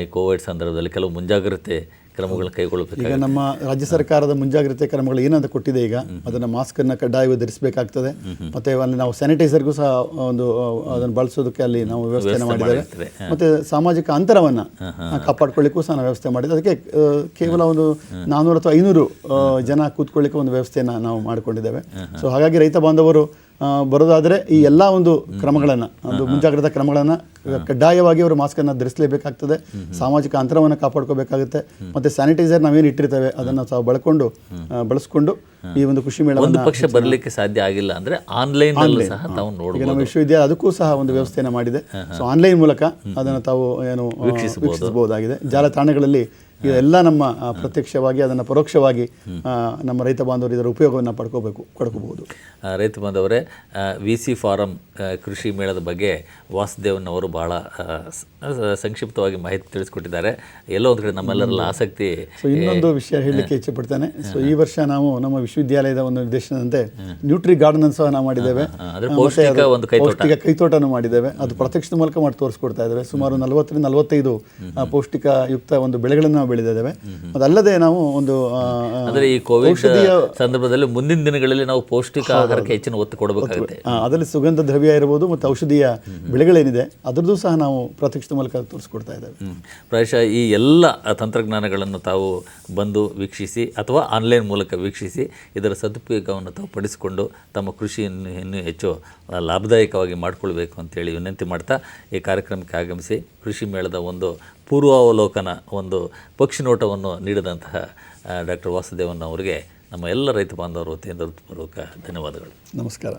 ಈ ಕೋವಿಡ್ ಸಂದರ್ಭದಲ್ಲಿ ಕೆಲವು ಮುಂಜಾಗ್ರತೆ ಕ್ರಮಗಳನ್ನ ಕೈಗೊಳ್ಳಬೇಕು? ಈಗ ನಮ್ಮ ರಾಜ್ಯ ಸರ್ಕಾರದ ಮುಂಜಾಗ್ರತೆ ಕ್ರಮಗಳು ಏನಂತ ಕೊಟ್ಟಿದೆ, ಈಗ ಅದನ್ನು ಮಾಸ್ಕನ್ನು ಕಡ್ಡಾಯವಾಗಿ ಧರಿಸಬೇಕಾಗ್ತದೆ. ಮತ್ತು ಅಲ್ಲಿ ನಾವು ಸ್ಯಾನಿಟೈಸರ್ಗೂ ಸಹ ಒಂದು ಅದನ್ನು ಬಳಸೋದಕ್ಕೆ ಅಲ್ಲಿ ನಾವು ವ್ಯವಸ್ಥೆಯನ್ನು ಮಾಡಿದ್ದೇವೆ. ಮತ್ತು ಸಾಮಾಜಿಕ ಅಂತರವನ್ನು ಕಾಪಾಡ್ಕೊಳ್ಳಿಕ್ಕೂ ಸಹ ನಾವು ವ್ಯವಸ್ಥೆ ಮಾಡಿದ್ದೇವೆ. ಅದಕ್ಕೆ ಕೇವಲ ಒಂದು 400 ಅಥವಾ 500 ಜನ ಕೂತ್ಕೊಳ್ಳಿಕ್ಕೆ ಒಂದು ವ್ಯವಸ್ಥೆಯನ್ನು ನಾವು ಮಾಡಿಕೊಂಡಿದ್ದೇವೆ. ಸೊ ಹಾಗಾಗಿ ರೈತ ಬಾಂಧವರು ಬರೋದಾದರೆ ಈ ಎಲ್ಲ ಒಂದು ಕ್ರಮಗಳನ್ನು, ಒಂದು ಮುಂಜಾಗ್ರತಾ ಕ್ರಮಗಳನ್ನು ಕಡ್ಡಾಯವಾಗಿ ಅವರು ಮಾಸ್ಕನ್ನು ಧರಿಸಲೇಬೇಕಾಗ್ತದೆ. ಸಾಮಾಜಿಕ ಅಂತರವನ್ನು ಕಾಪಾಡ್ಕೋಬೇಕಾಗುತ್ತೆ. ಮತ್ತು ಸ್ಯಾನಿಟೈಸರ್ ನಾವೇನು ಇಟ್ಟಿರ್ತೇವೆ ಅದನ್ನು ತಾವು ಬಳಸ್ಕೊಂಡು ಈ ಒಂದು ಕೃಷಿ ಮೇಳ ಒಂದು ಪಕ್ಷ ಬರಲಿಕ್ಕೆ ಸಾಧ್ಯ ಆಗಿಲ್ಲ ಅಂದರೆ ಆನ್ಲೈನ್ ಸಹ ತಾವು ನೋಡಬಹುದು. ಈಗ ನಮ್ಮ ವಿಶ್ವವಿದ್ಯಾಲಯ ಅದಕ್ಕೂ ಸಹ ಒಂದು ವ್ಯವಸ್ಥೆಯನ್ನು ಮಾಡಿದೆ. ಸೊ ಆನ್ಲೈನ್ ಮೂಲಕ ಅದನ್ನು ತಾವು ಏನು ವೀಕ್ಷಿಸಬಹುದಾಗಿದೆ. ಜಾಲತಾಣಗಳಲ್ಲಿ ಇದೆಲ್ಲ ನಮ್ಮ ಪ್ರತ್ಯಕ್ಷವಾಗಿ ಅದನ್ನು ಪರೋಕ್ಷವಾಗಿ ನಮ್ಮ ರೈತ ಬಾಂಧವರು ಇದರ ಉಪಯೋಗವನ್ನು ಪಡ್ಕೋಬಹುದು. ರೈತ ಬಾಂಧವರೇ, VC ಫಾರಂ ಕೃಷಿ ಮೇಳದ ಬಗ್ಗೆ ವಾಸುದೇವನ್ ಅವರು ಭಾಳ ಸಂಕ್ಷಿಪ್ತವಾಗಿ ಮಾಹಿತಿ ತಿಳಿಸ್ಕೊಟ್ಟಿದ್ದಾರೆ. ಎಲ್ಲೋ ಒಂದು ಕಡೆ ನಮ್ಮೆಲ್ಲರಲ್ಲಿ ಆಸಕ್ತಿ. ಸೊ ಇನ್ನೊಂದು ವಿಷಯ ಹೇಳಲಿಕ್ಕೆ ಇಚ್ಛೆಪಡ್ತೇನೆ. ಸೊ ಈ ವರ್ಷ ನಾವು ನಮ್ಮ ವಿಶ್ವವಿದ್ಯಾಲಯದ ಒಂದು ನಿರ್ದೇಶನದಂತೆ ನ್ಯೂಟ್ರಿ ಗಾರ್ಡನ್ ಸಹ ನಾವು ಮಾಡಿದ್ದೇವೆ. ಪೌಷ್ಟಿಕ ಕೈತೋಟವನ್ನು ಮಾಡಿದ್ದೇವೆ. ಅದು ಪ್ರತ್ಯಕ್ಷದ ಮೂಲಕ ಮಾಡಿ ತೋರಿಸ್ಕೊಡ್ತಾ ಇದ್ದೇವೆ. ಸುಮಾರು 40 ರಿಂದ 45 ಪೌಷ್ಟಿಕಯುಕ್ತ ಒಂದು ಬೆಳೆಗಳನ್ನು ನಾವು ಬೆಳೆದಿದ್ದೇವೆ. ಅದಲ್ಲದೆ ನಾವು ಒಂದು ಅಂದರೆ ಈ ಕೋವಿಡ್ ಸಂದರ್ಭದಲ್ಲಿ ಮುಂದಿನ ದಿನಗಳಲ್ಲಿ ನಾವು ಪೌಷ್ಟಿಕ ಆಹಾರಕ್ಕೆ ಹೆಚ್ಚಿನ ಒತ್ತು ಕೊಡಬೇಕಾಗುತ್ತೆ. ಅದರಲ್ಲಿ ಸುಗಂಧ ದ್ರವ್ಯ ಇರಬಹುದು ಮತ್ತು ಔಷಧೀಯ ಬೆಳೆಗಳೇನಿದೆ ಅದರದ್ದು ಸಹ ನಾವು ಪ್ರತ್ಯಕ್ಷದ ಮೂಲಕ ತೋರಿಸ್ಕೊಡ್ತಾ ಇದ್ದೇವೆ. ಪ್ರಾಯಶಃ ಈ ಎಲ್ಲ ತಂತ್ರಜ್ಞಾನಗಳನ್ನು ತಾವು ಬಂದು ವೀಕ್ಷಿಸಿ ಅಥವಾ ಆನ್ಲೈನ್ ಮೂಲಕ ವೀಕ್ಷಿಸಿ ಇದರ ಸದುಪಯೋಗವನ್ನು ತಾವು ಪಡಿಸಿಕೊಂಡು ತಮ್ಮ ಕೃಷಿಯನ್ನು ಇನ್ನೂ ಹೆಚ್ಚು ಲಾಭದಾಯಕವಾಗಿ ಮಾಡಿಕೊಳ್ಬೇಕು ಅಂತೇಳಿ ವಿನಂತಿ ಮಾಡ್ತಾ ಈ ಕಾರ್ಯಕ್ರಮಕ್ಕೆ ಆಗಮಿಸಿ ಕೃಷಿ ಮೇಳದ ಒಂದು ಪೂರ್ವಾವಲೋಕನ, ಒಂದು ಪಕ್ಷಿ ನೋಟವನ್ನು ನೀಡಿದಂತಹ ಡಾಕ್ಟರ್ ವಾಸುದೇವನ್ ಅವರಿಗೆ ನಮ್ಮ ಎಲ್ಲ ರೈತ ಬಾಂಧವರ ವತಿಯಿಂದ ಹೃತ್ಪೂರ್ವಕ ಧನ್ಯವಾದಗಳು. ನಮಸ್ಕಾರ.